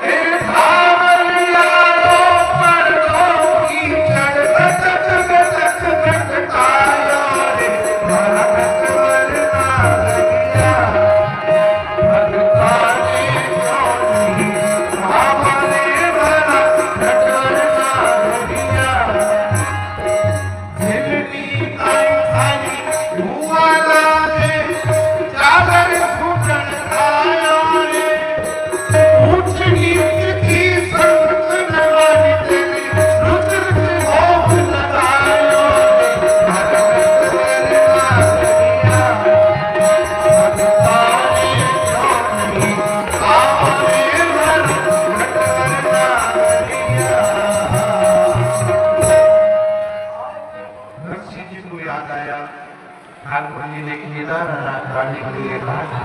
हे धावलिया रो पर रो कीचड़, गटक गटक गटकायो रे। भारत वरना धरिया, भगता रे क्यों नहीं आने भारत वरना धरिया। झिलनी आई थारी धुआं लागे, जागर घुटन आयो रे। ऊंच नीच की संगत नवानी तेरी, रुद्र से भोग लगायो रे। भारत वरना धरिया, भगता रे क्यों नहीं आने भारत वरना धरिया। नरसी जी को याद आया, ठाकुर जी ने केदारनाथ जाने के लिए कहा था।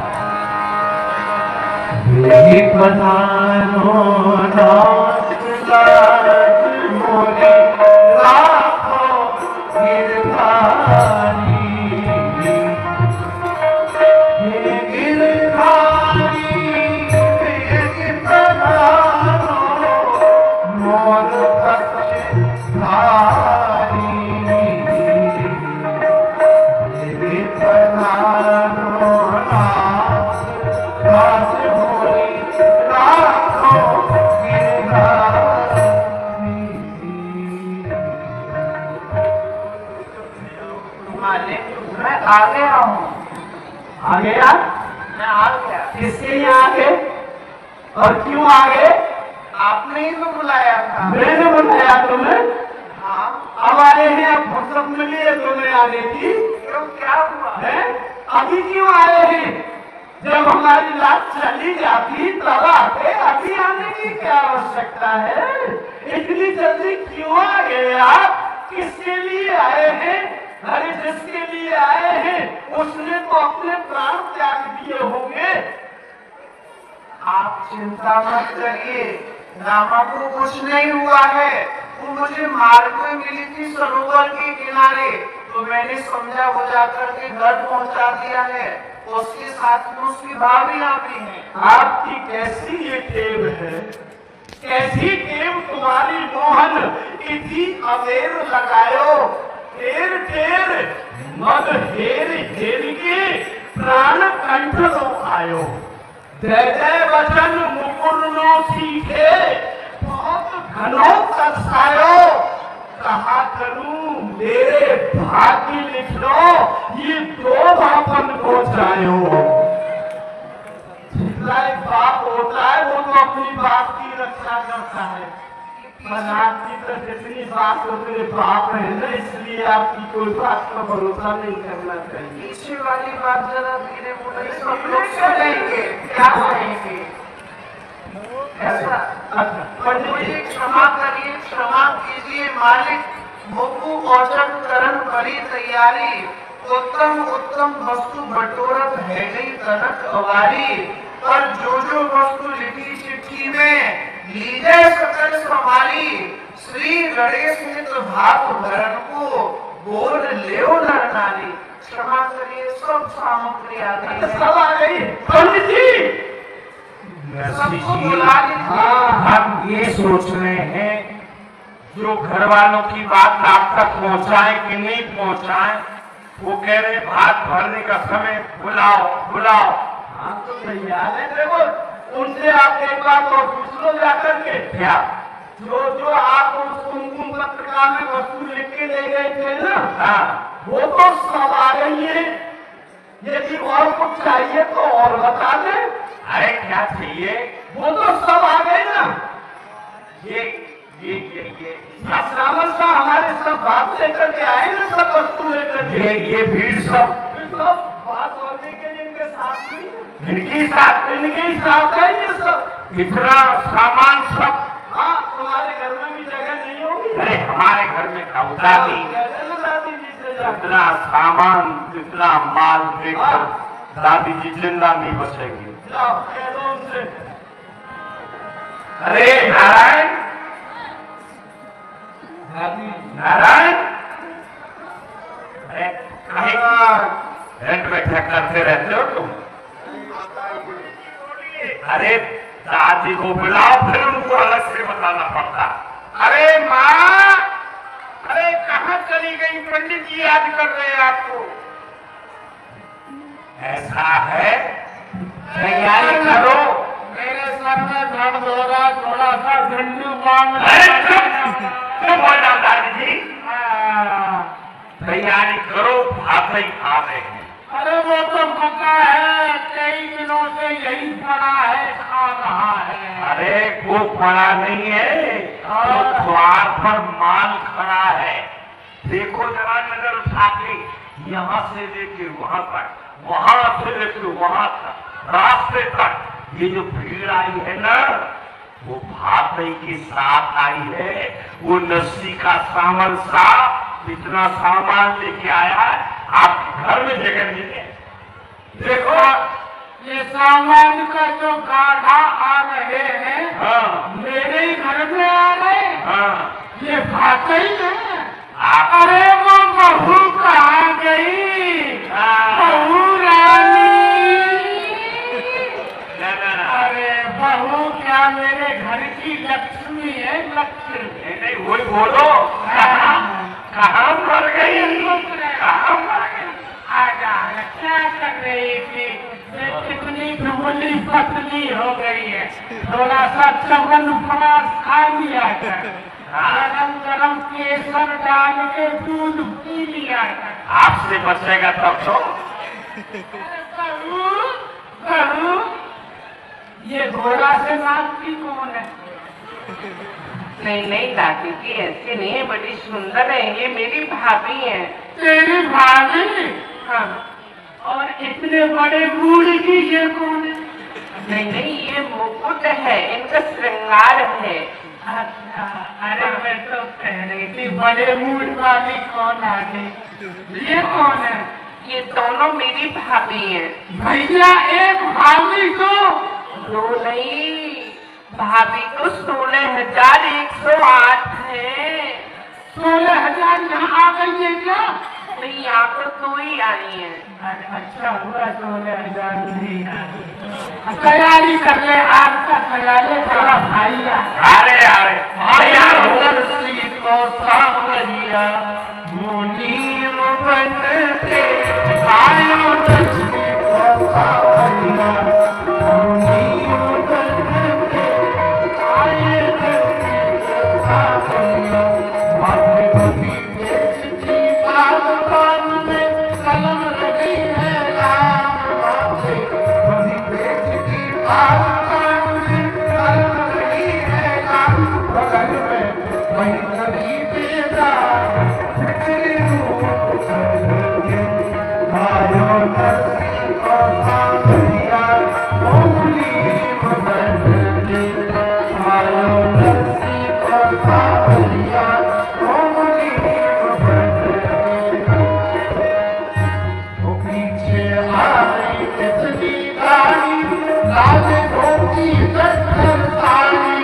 पधारो नाथ दास मोरे, लाखों आ गया हूँ। आ गया? मैं आ गया। किसके यहाँ आ गए और क्यों आ गए? आपने ही तो बुलाया था। मैंने बुलाया तुम्हें? हाँ। अब आए हैं, अब फुर्सत मिली है तुम्हें आने की? क्यों, क्या हुआ है? अभी क्यों आए हैं? जब हमारी लाश चली जाती तब आते, अभी आने की क्या आवश्यकता है? इतनी जल्दी क्यों आ गए आप? किसके लिए आए हैं? अरे जिसके लिए आए हैं उसने तो अपने प्राण त्याग दिए होंगे। आप चिंता मत करिए, रामा को कुछ नहीं हुआ है। वो मुझे मार्ग में मिली थी सरोवर के किनारे, तो मैंने समझा बुझा करके घर पहुंचा दिया है। उसके साथ में उसकी भाभियां भी हैं। आपकी कैसी ये टेव है? कैसी टेव तुम्हारी मोहन? इसी अवेर लगायो ढेर ढेर मद हेर हेर के प्राण कंठ लो आयो। जय जय वचन मुकुर नो सीखे बहुत घनो तरसायो। कहा करूं मेरे भाग्य लिख लो ये दो बापन को जायो। जितना एक बाप होता है वो तो अपनी बाप की रक्षा करता है, पर आपकी तो जितनी बात हो मेरे बाप है ना, इसलिए आपकी कोई बात का भरोसा नहीं करना चाहिए। पीछे वाली बात जरा धीरे बोले, सब लोग सुनेंगे। क्या कहेंगे? ऐसा अच्छा मुझे क्षमा करिए, क्षमा कीजिए मालिक। मुकु औचक करण करी तैयारी, उत्तम उत्तम वस्तु बटोरत है गई कनक अवारी। पर जो जो वस्तु लिखी चिट्ठी में लीजे सकल संभाली, श्री गणेश हित भाग भरण को बोल लेओ नर नारी। क्षमा करिए, सब सामग्री आ गई है। सब आ गई। पंडित जी सबको बुला लीजिए। हाँ, हम ये सोच रहे हैं जो घर वालों की बात आप तक पहुंचाए कि नहीं पहुंचाए, वो कह रहे भात भरने का समय बुलाओ बुलाओ। हाँ तो तैयार है। देखो उनसे आप एक बार तो पूछ लो जाकर के, क्या? जो जो आप उस कुमकुम पत्रिका में वस्तु लिख के ले गए थे ना, हाँ, वो तो सब आ गई है। यदि और कुछ चाहिए तो और बता दें। अरे क्या चाहिए? वो तो सब आ गए ना। ये श्रावण का हमारे सब बात लेकर के आए ना, सब वस्तु लेकर के। ये भीड़ सब सब बात होने के लिए इनके साथ भी इनकी साथ इनके ही साथ है ये सब। इतना सामान सब। हाँ तुम्हारे घर में भी जगह नहीं होगी। अरे हमारे घर में दादी दादी जी से जाकर इतना सामान इतना माल देखकर दादी जी जिंदा नहीं बचेगी। जाओ कह दो उनसे। अरे नारायण दादी नारायण, अरे कहीं रेंट बैठा करते रहते हो तुम? अरे दादी को बुलाओ, फिर उनको अलग से बताना पड़ता। अरे माँ, अरे कहाँ चली गई? पंडित जी याद कर रहे हैं आपको। ऐसा है, तैयारी करो। मेरे सर में दर्द हो रहा, थोड़ा सा झंडू बांध। अरे चुप हो जाओ दादी जी, तैयारी करो, भात ही खा रहे हैं। अरे वो तो पता है, कई दिनों से यही पड़ा है, खा रहा है। अरे वो पड़ा नहीं है, तो द्वार पर माल खड़ा है। देखो जरा नजर उठा के, यहाँ से लेके वहां तक, वहां से लेके वहां तक, रास्ते तक ये जो भीड़ आई है ना, वो भातई के साथ आई है। वो नस्सी का सामान साहब इतना सामान लेके आया है, आपके घर में जगह नहीं है। देखो ये सामान का जो गाढ़ा आ रहे हैं, हाँ मेरे ही घर में आ रहे। हाँ, ये बात ही है। आप अरे वो बहू कहाँ गई? बहू रानी। अरे बहू क्या मेरे घर की लक्ष्मी है? लक्ष्मी नहीं वही बोलो, कहाँ मर गई? कहाँ मर गई? आजा, क्या कर रही थी? कितनी दुबली पतली हो गई है। थोड़ा सा चवन फ्रास खा लिया कर, गरम गरम केसर डाल के दूध पी लिया कर। आपसे बचेगा तब तो। बहू, ये घोड़ा से नाचती कौन है? नहीं नहीं दादी जी, ऐसे नहीं है, बड़ी सुंदर है, ये मेरी भाभी है। तेरी भाभी? हाँ। और इतने बड़े बूढ़ की ये कौन है? नहीं नहीं, ये मुकुट है, इनका श्रृंगार है। अच्छा, अरे मैं तो कह रही थी बड़े मूड वाली कौन आ गई? ये कौन है? ये दोनों मेरी भाभी हैं। भैया एक भाभी को? दो नहीं, भाभी को 16,108 है। 16,000 यहाँ आ गई है क्या? नहीं, यहाँ पर 2 ही आई है। अच्छा हुआ 16,000 नहीं आई। तैयारी कर ले, आज का तैयारी करा भैया। अरे अरे को सावरिया मुनीम बन के आयो लक्ष्मी को सावरिया मुनीम बन के आए लक्ष्मी को सावरिया। माथे कभी बेचती बागबान में कलम लगी है राम, माथे कभी बेचती बागबान में कलम लगी है राम। बगल में वही कभी बेटा तेरे रूप चलेंगे आयो नरसी को सावरिया मुनीम बन के आयो नरसी को सावरिया मुनीम बन के। वो पीछे आ रही कितनी गाड़ी लाल धोती कट्टर साड़ी,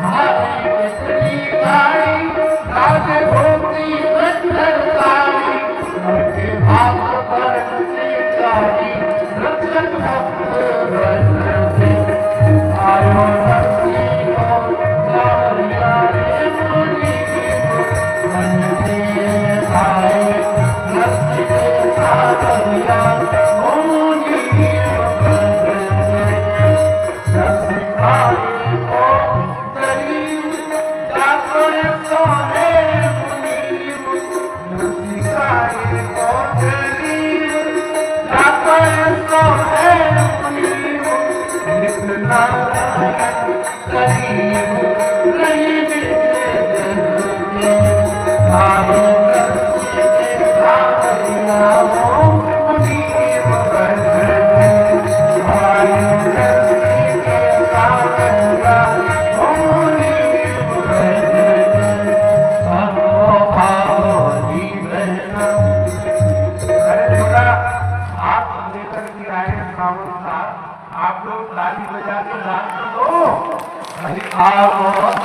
भारी कितनी गाड़ी लाल धोती कट्टर साड़ी, उनके हाथ पर गाड़ी रक्षक भक्त बन के आयो नरसी को सावरिया मुनीम बन के आए नरसी को सावरिया मुनीम बन के। नरसिंहारी को गरीब जाकर सोने मुनीम, नरसिंहारी को गरीब जाकर सोने मुनीम, नित्य नारायण गरीब गरीब के आयो नरसी के सावरिया मुनीम बन के आयो नरसी के सावरिया मुनीम बन के। आओ आओ जी बहना। अरे छोटा, आप लेकर के आए सावन साहब, आप लोग ताली बजा के डांस दो। अरे आओ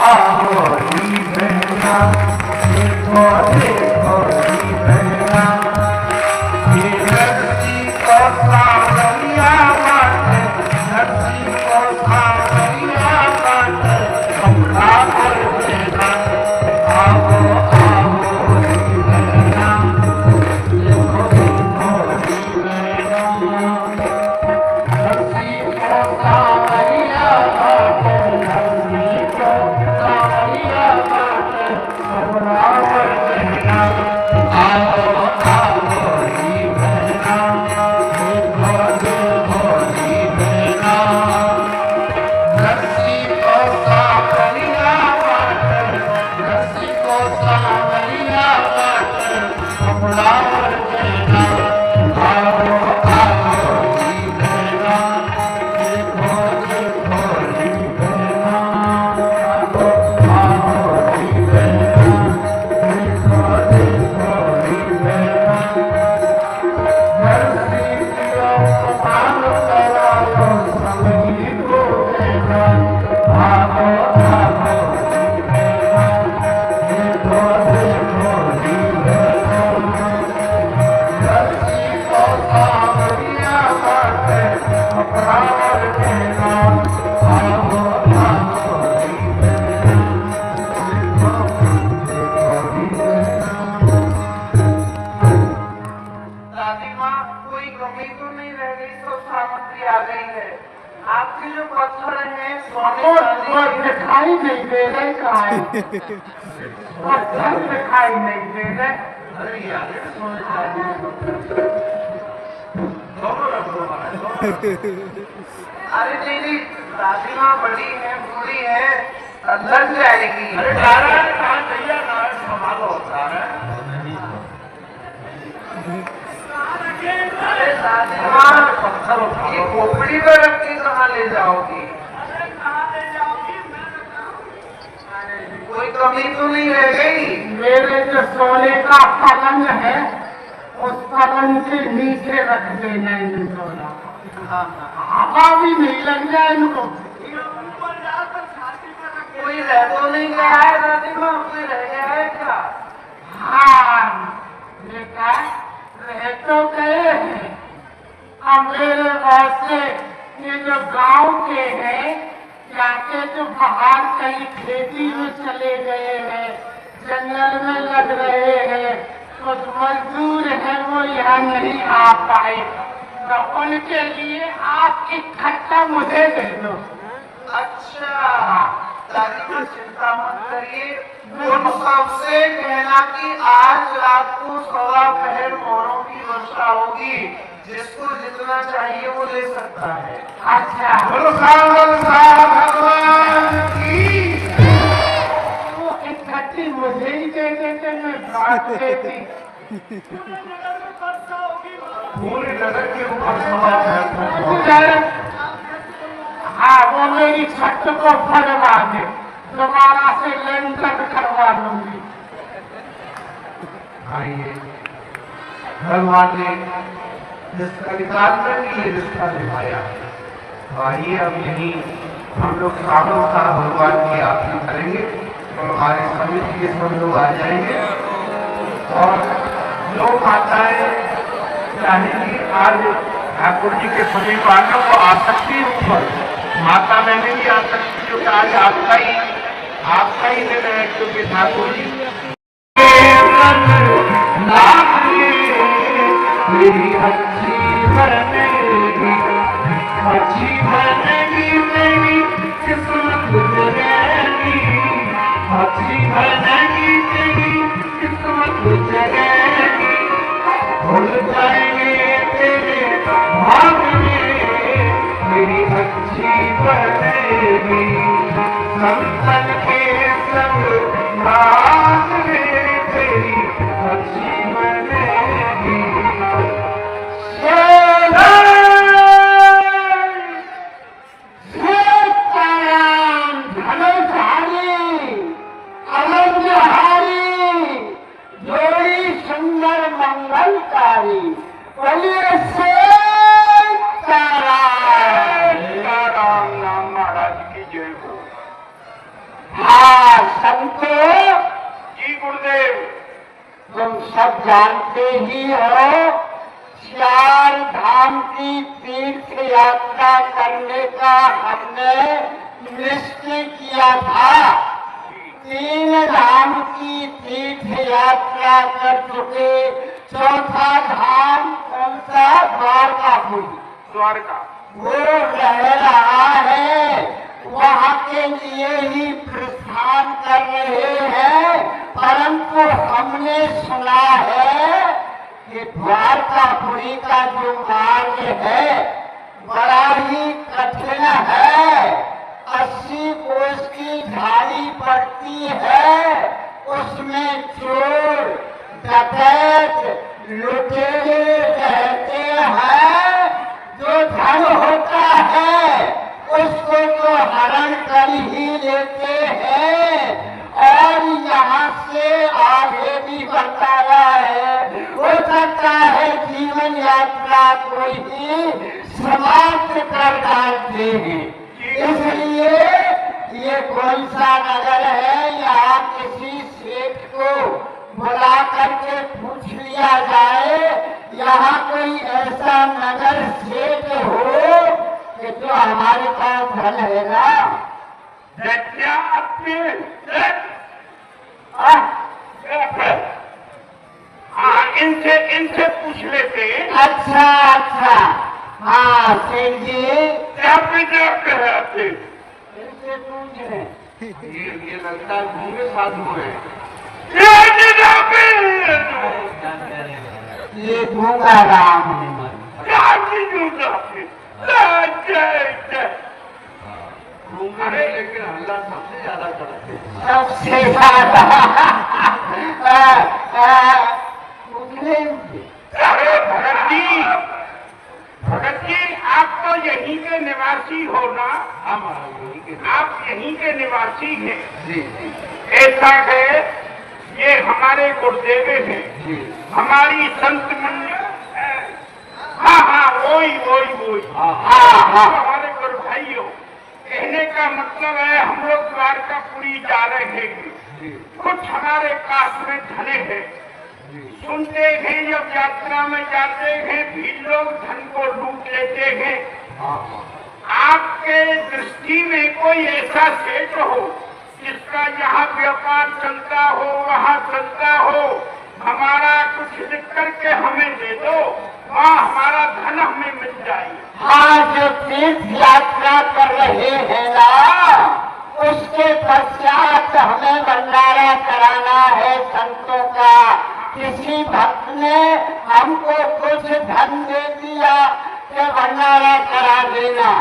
आओ जी बहना, देखो देखो जी बहना, ये नरसी को सावरिया बाटे, नरसी को सावरिया बाटे, कमला पर देना। आओ आओ जी बहना, देखो देखो जी बहना, नरसी को सावरिया बाटे, नरसी को सावरिया बाटे, कमला पर देना। आओ आओ जी बहना, देखो देखो जी बहना, नरसी को सावरिया बाटे, नरसी को सावरिया बाटे, कमला पर देना। आओ आओ जी बहना, देखो देखो जी बहना, आओ आओ जी बहना, देखो देखो जी बहना, नरसी को पाल करायो समझी को देना। आओ आओ जी बहना, देखो देखो जी बहना, नरसी को सावरिया बाटे, अपराध देना। आओ आओ जी बहना, देखो देखो जी बहना। दादी माँ, कोई कमी तो नहीं रह गई, सब सामग्री आ गई है। आपके जो पत्थर हैं सोने चांदी के दिखाई नहीं दे रहे, कहाँ है? पत्थर दिखाई नहीं दे रहे। अरे यार सोने चांदी दोनों रख दो अरे तेरी दादी माँ बड़ी है बूढ़ी है लग जाएगी। अरे कहाँ चाहिए ना संभालो होता है। अरे दादी माँ पत्थर उठाओ खोपड़ी पर रख के कहाँ ले जाओगी? कोई कमी तो नहीं रह गई? मेरे जो सोने का पलंग है उस पलंग के नीचे रख देना इन सोना, हवा भी नहीं लग जाए इनको। कोई रह तो नहीं गया है दादी माँ, कोई रह गया है क्या? हाँ बेटा रह तो गए हैं। अब मेरे वास्ते ये जो गांव के हैं जाके जो बाहर कहीं खेती में चले गए हैं, जंगल में लग रहे हैं, कुछ मजदूर हैं वो यहाँ नहीं आ पाए, तो उनके लिए आप इकट्ठा मुझे दे दो। अच्छा दादी माँ चिंता मत करिए, उन सबसे कहना कि आज रात को 1.25 पहर मोरों की वर्षा होगी, जिसको जितना चाहिए वो ले सकता है। अच्छा भगवान की वो इकट्ठी मुझे ही दे देते, मैं बांट देती। पूरी नगर के ऊपर हाँ वो मेरी छत को फड़वा दे, दोबारा से लेंटर करवा लूंगी। आइए भगवान ने जिसका निकालने के लिए रिश्ता निभाया, आइए अब यहीं हम लोग सालों साल भगवान की आरती करेंगे और हमारे समिति के सब लोग आ जाएंगे और जो माताएं चाहेंगी आज ठाकुर जी के सभी बातों को आ सकती ऊपर माता बहने भी आ सकती, क्योंकि आज आपका ही दिन है, क्योंकि ठाकुर जी मेरी अच्छी बनेगी मेरी किस्मत जगेगी, अच्छी बनेगी तेरी किस्मत जगेगी, भूल जाएंगे तेरे भाग में मेरी अच्छी बनेगी, संतन के संग नाच में तेरी अच्छी बनेगी। सुंदर मंगलकारी बोलिए महाराज की जय हो। हाँ संतो जी गुरुदेव, तुम सब जानते ही हो 4 धाम की तीर्थ यात्रा करने का हमने निश्चय किया था। 3 धाम की तीर्थ यात्रा कर चुके, 4था धाम कौन सा? द्वारका वो रह रहा है, वहाँ के लिए ही प्रस्थान कर रहे हैं, परंतु हमने सुना है कि द्वारकापुरी का जो मार्ग है बड़ा ही कठिन है, 80 कोस की ढाली पड़ती है, उसमें चोर डकैत लुटेरे रहते हैं, जो धन होता है उसको तो हरण कर ही लेते हैं, और यहाँ से आगे भी बताया है हो सकता है जीवन यात्रा को ही समाप्त कर डालते हैं। इसलिए ये कौन सा नगर है, यहाँ किसी सेठ को बुला करके पूछ लिया जाए, यहाँ कोई ऐसा नगर सेठ हो कि जो हमारे पास धन है ना? क्या आपने इनसे पूछ लेते। अच्छा अच्छा, हाँ सेठ जी क्या कहते इनसे पूछ रहे। ये लगता है घूमे साधु है। ये ये गूंगा राम है। अरे लेकिन हल्ला सबसे ज्यादा करते हैं। सबसे ज्यादा अरे भगत जी आप तो यहीं के निवासी हो ना? आप यहीं के निवासी हैं? जी ऐसा है, ये हमारे गुरुदेव हैं, हमारी संत मंडली। हाँ वही हमारे गुरु भाइयों। कहने का मतलब है हम लोग द्वारकापुरी जा रहे हैं, कुछ हमारे पास में धने हैं। सुनते हैं जब यात्रा में जाते हैं भी लोग धन को लूट लेते हैं। आपके दृष्टि में कोई ऐसा क्षेत्र हो जिसका यहाँ व्यापार चलता हो, वहाँ चलता हो, हमारा कुछ लिख करके हमें दे दो, वहाँ हमारा धन हमें मिल जाए। हाँ, जो तीर्थ यात्रा कर रहे हैं ना, उसके पश्चात हमें भंडारा कराना है संतों का। किसी भक्त ने हमको कुछ धन दे दिया कि भंडारा करा देना,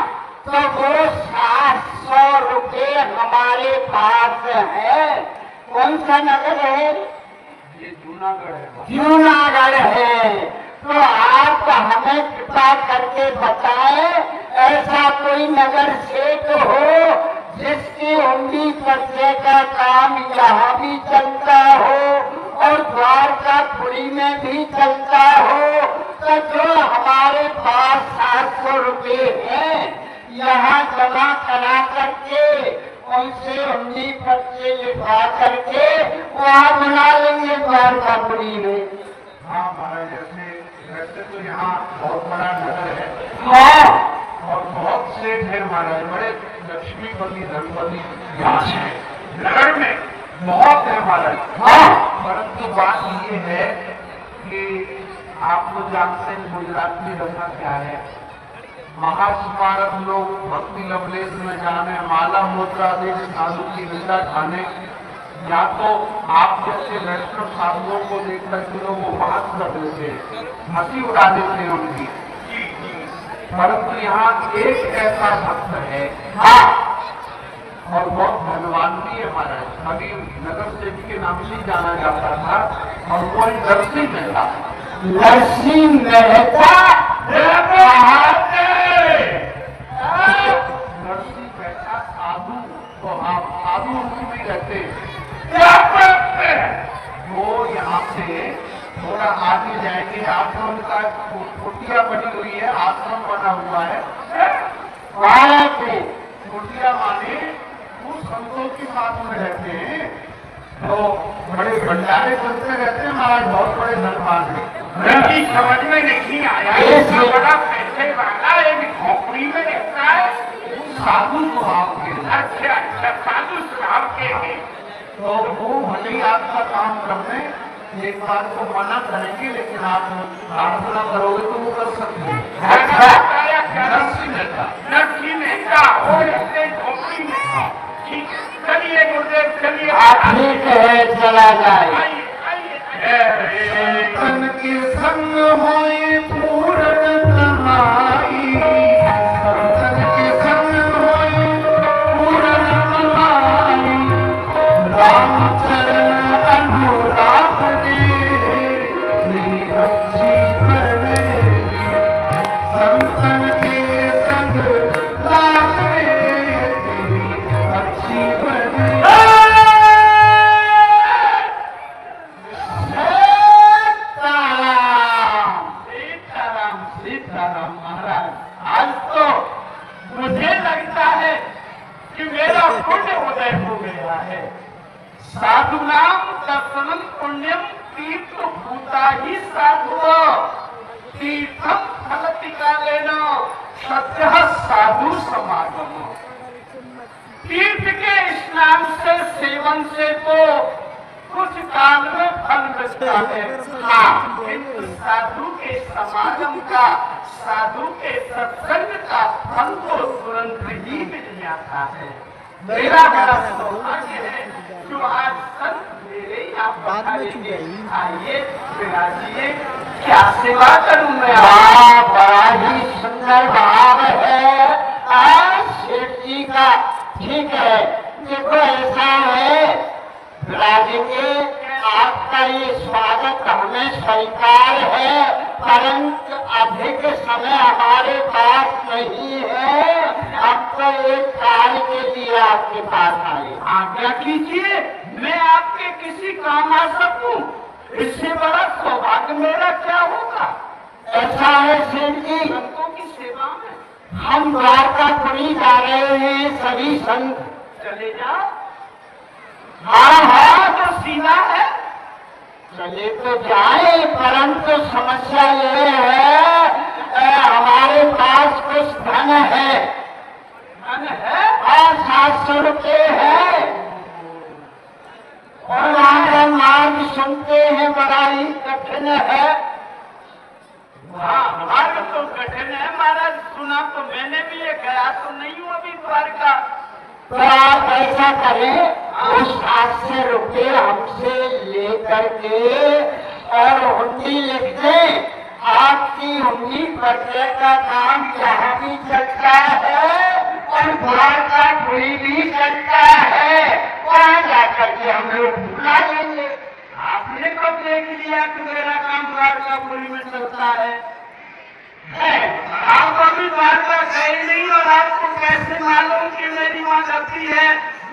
तो वो 700 रुपये हमारे पास है। कौन सा नगर है? ये जूनागढ़ है। जूनागढ़ है। तो आप हमें कृपा करके बताए, ऐसा कोई नगर क्षेत्र हो जिसकी उंगली पत्ते का काम यहाँ भी चलता हो और द्वारकापुरी में भी चलता हो, तो जो हमारे पास 700 रुपये हैं यहाँ जमा करा करके उनसे उंगली पत्ते लिखा करके वहाँ बना लेंगे द्वारकापुरी में। हाँ महाराज, वैसे तो यहाँ बहुत बड़ा नगर है। हाँ, और बहुत सेठ है महाराज, बड़े लक्ष्मीपति धनपति यहाँ है नगर में बहुत है महाराज। हाँ, परंतु बात ये है कि आप लोग जानते हैं गुजरात की दशा क्या है। महास्मारक लोग भक्ति लवलेश में जाने, माला मुद्रा दे साधु की निंदा खाने, या तो आप जैसे वैष्णव साधुओं को देख करके लोग उपहास कर देते हैं, हंसी उड़ा देते हैं उनकी। परंतु यहाँ एक ऐसा भक्त है और बहुत धनवान भी है महाराज। अभी नगर सेवक के नाम से जाना जाता था और वो नरसिंह मेहता। नरसिंह मेहता नरसिंह मेहता साधु, तो आप साधु भी रहते हैं। वो यहाँ से थोड़ा आगे जाएंगे, आश्रम का कुटिया बनी हुई है, आश्रम बना हुआ है। कुटिया माने उस संतों के साथ में रहते हैं, तो बड़े भंडारे चलते रहते हैं महाराज, बहुत बड़े धनवान हैं। समझ में नहीं आया, इतना बड़ा पैसे वाला एक झोपड़ी में रहता है। साधु स्वभाव के। अच्छा साधु स्वभाव के हैं। तो वो भले ही आपका काम करते हैं, एक बार को मना करेंगे, लेकिन आप प्रार्थना करोगे तो वो कर सकते हैं। नरसिंह मेहता और अपने झोपड़ी में। ठीक, चलिए गुरुदेव चलिए। ठीक है, चला जाए। तन के संग होए पूर्ण कमाई, तन के संग होए पूर्ण कमाई, रामचरण अनुराग दे अच्छी बने, संतन के संग लागे अच्छी बने। सीताराम महाराज, आज तो मुझे लगता है कि मेरा पुण्य उदय हो गया है। साधु नाम दर्शनम पुण्यम तीर्थ भूता ही साधु तीर्थम फलतिका लेना सत्य साधु समागम। तीर्थ के स्नान से सेवन से तो कुछ काल में फल मिलता है, हाँ, किंतु साधु के समागम का, साधु के सत्संग का फल तो तुरंत ही मिल जाता है। मेरा बड़ा सौभाग्य है जो आज संत मेरे आप बताइए, आइए बिराजिए, क्या सेवा करूं मैं? बड़ा ही सुंदर भाव है सेठ जी का। ठीक है, देखो ऐसा है राजेंगे, आपका ये स्वागत हमें स्वीकार है, परंतु अधिक समय हमारे पास नहीं है। अब तो एक कार्य के लिए आपके पास आए। आज्ञा कीजिए, मैं आपके किसी काम आ सकूं, इससे बड़ा सौभाग्य मेरा क्या होगा? ऐसा है सेठ जी, संतों की सेवा में हम द्वारकापुरी जा रहे हैं, सभी संत। चले जाओ। हाँ हाँ, तो सीधा है। चले तो जाए, परंतु समस्या ये है हमारे पास कुछ धन है। धन है? 700 रुपये है, और हमारा मार्ग सुनते हैं बड़ा ही कठिन है। हाँ, मार्ग तो कठिन है महाराज, सुना तो मैंने भी, ये गया तो नहीं हूँ अभी द्वारका। तो आप ऐसा करें, उस 700 रुपये हमसे लेकर के और हुंडी लिख दें। आपकी हुंडी भरने का काम यहाँ भी चलता है और द्वारकापुरी भी चलता है, वहाँ जाकर के हम लोग बुला लेंगे। आपने कब देख लिया कि मेरा काम द्वारकापुरी में चलता है? आप अभी द्वारका गए नहीं, और आपको कैसे मालूम कि मेरी वहाँ गलती है,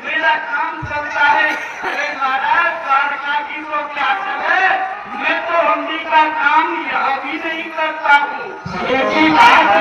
मेरा काम चलता है? अरे महाराज, द्वारका की तो क्या है, मैं तो हुंडी का काम यहाँ भी नहीं करता हूँ। ये बात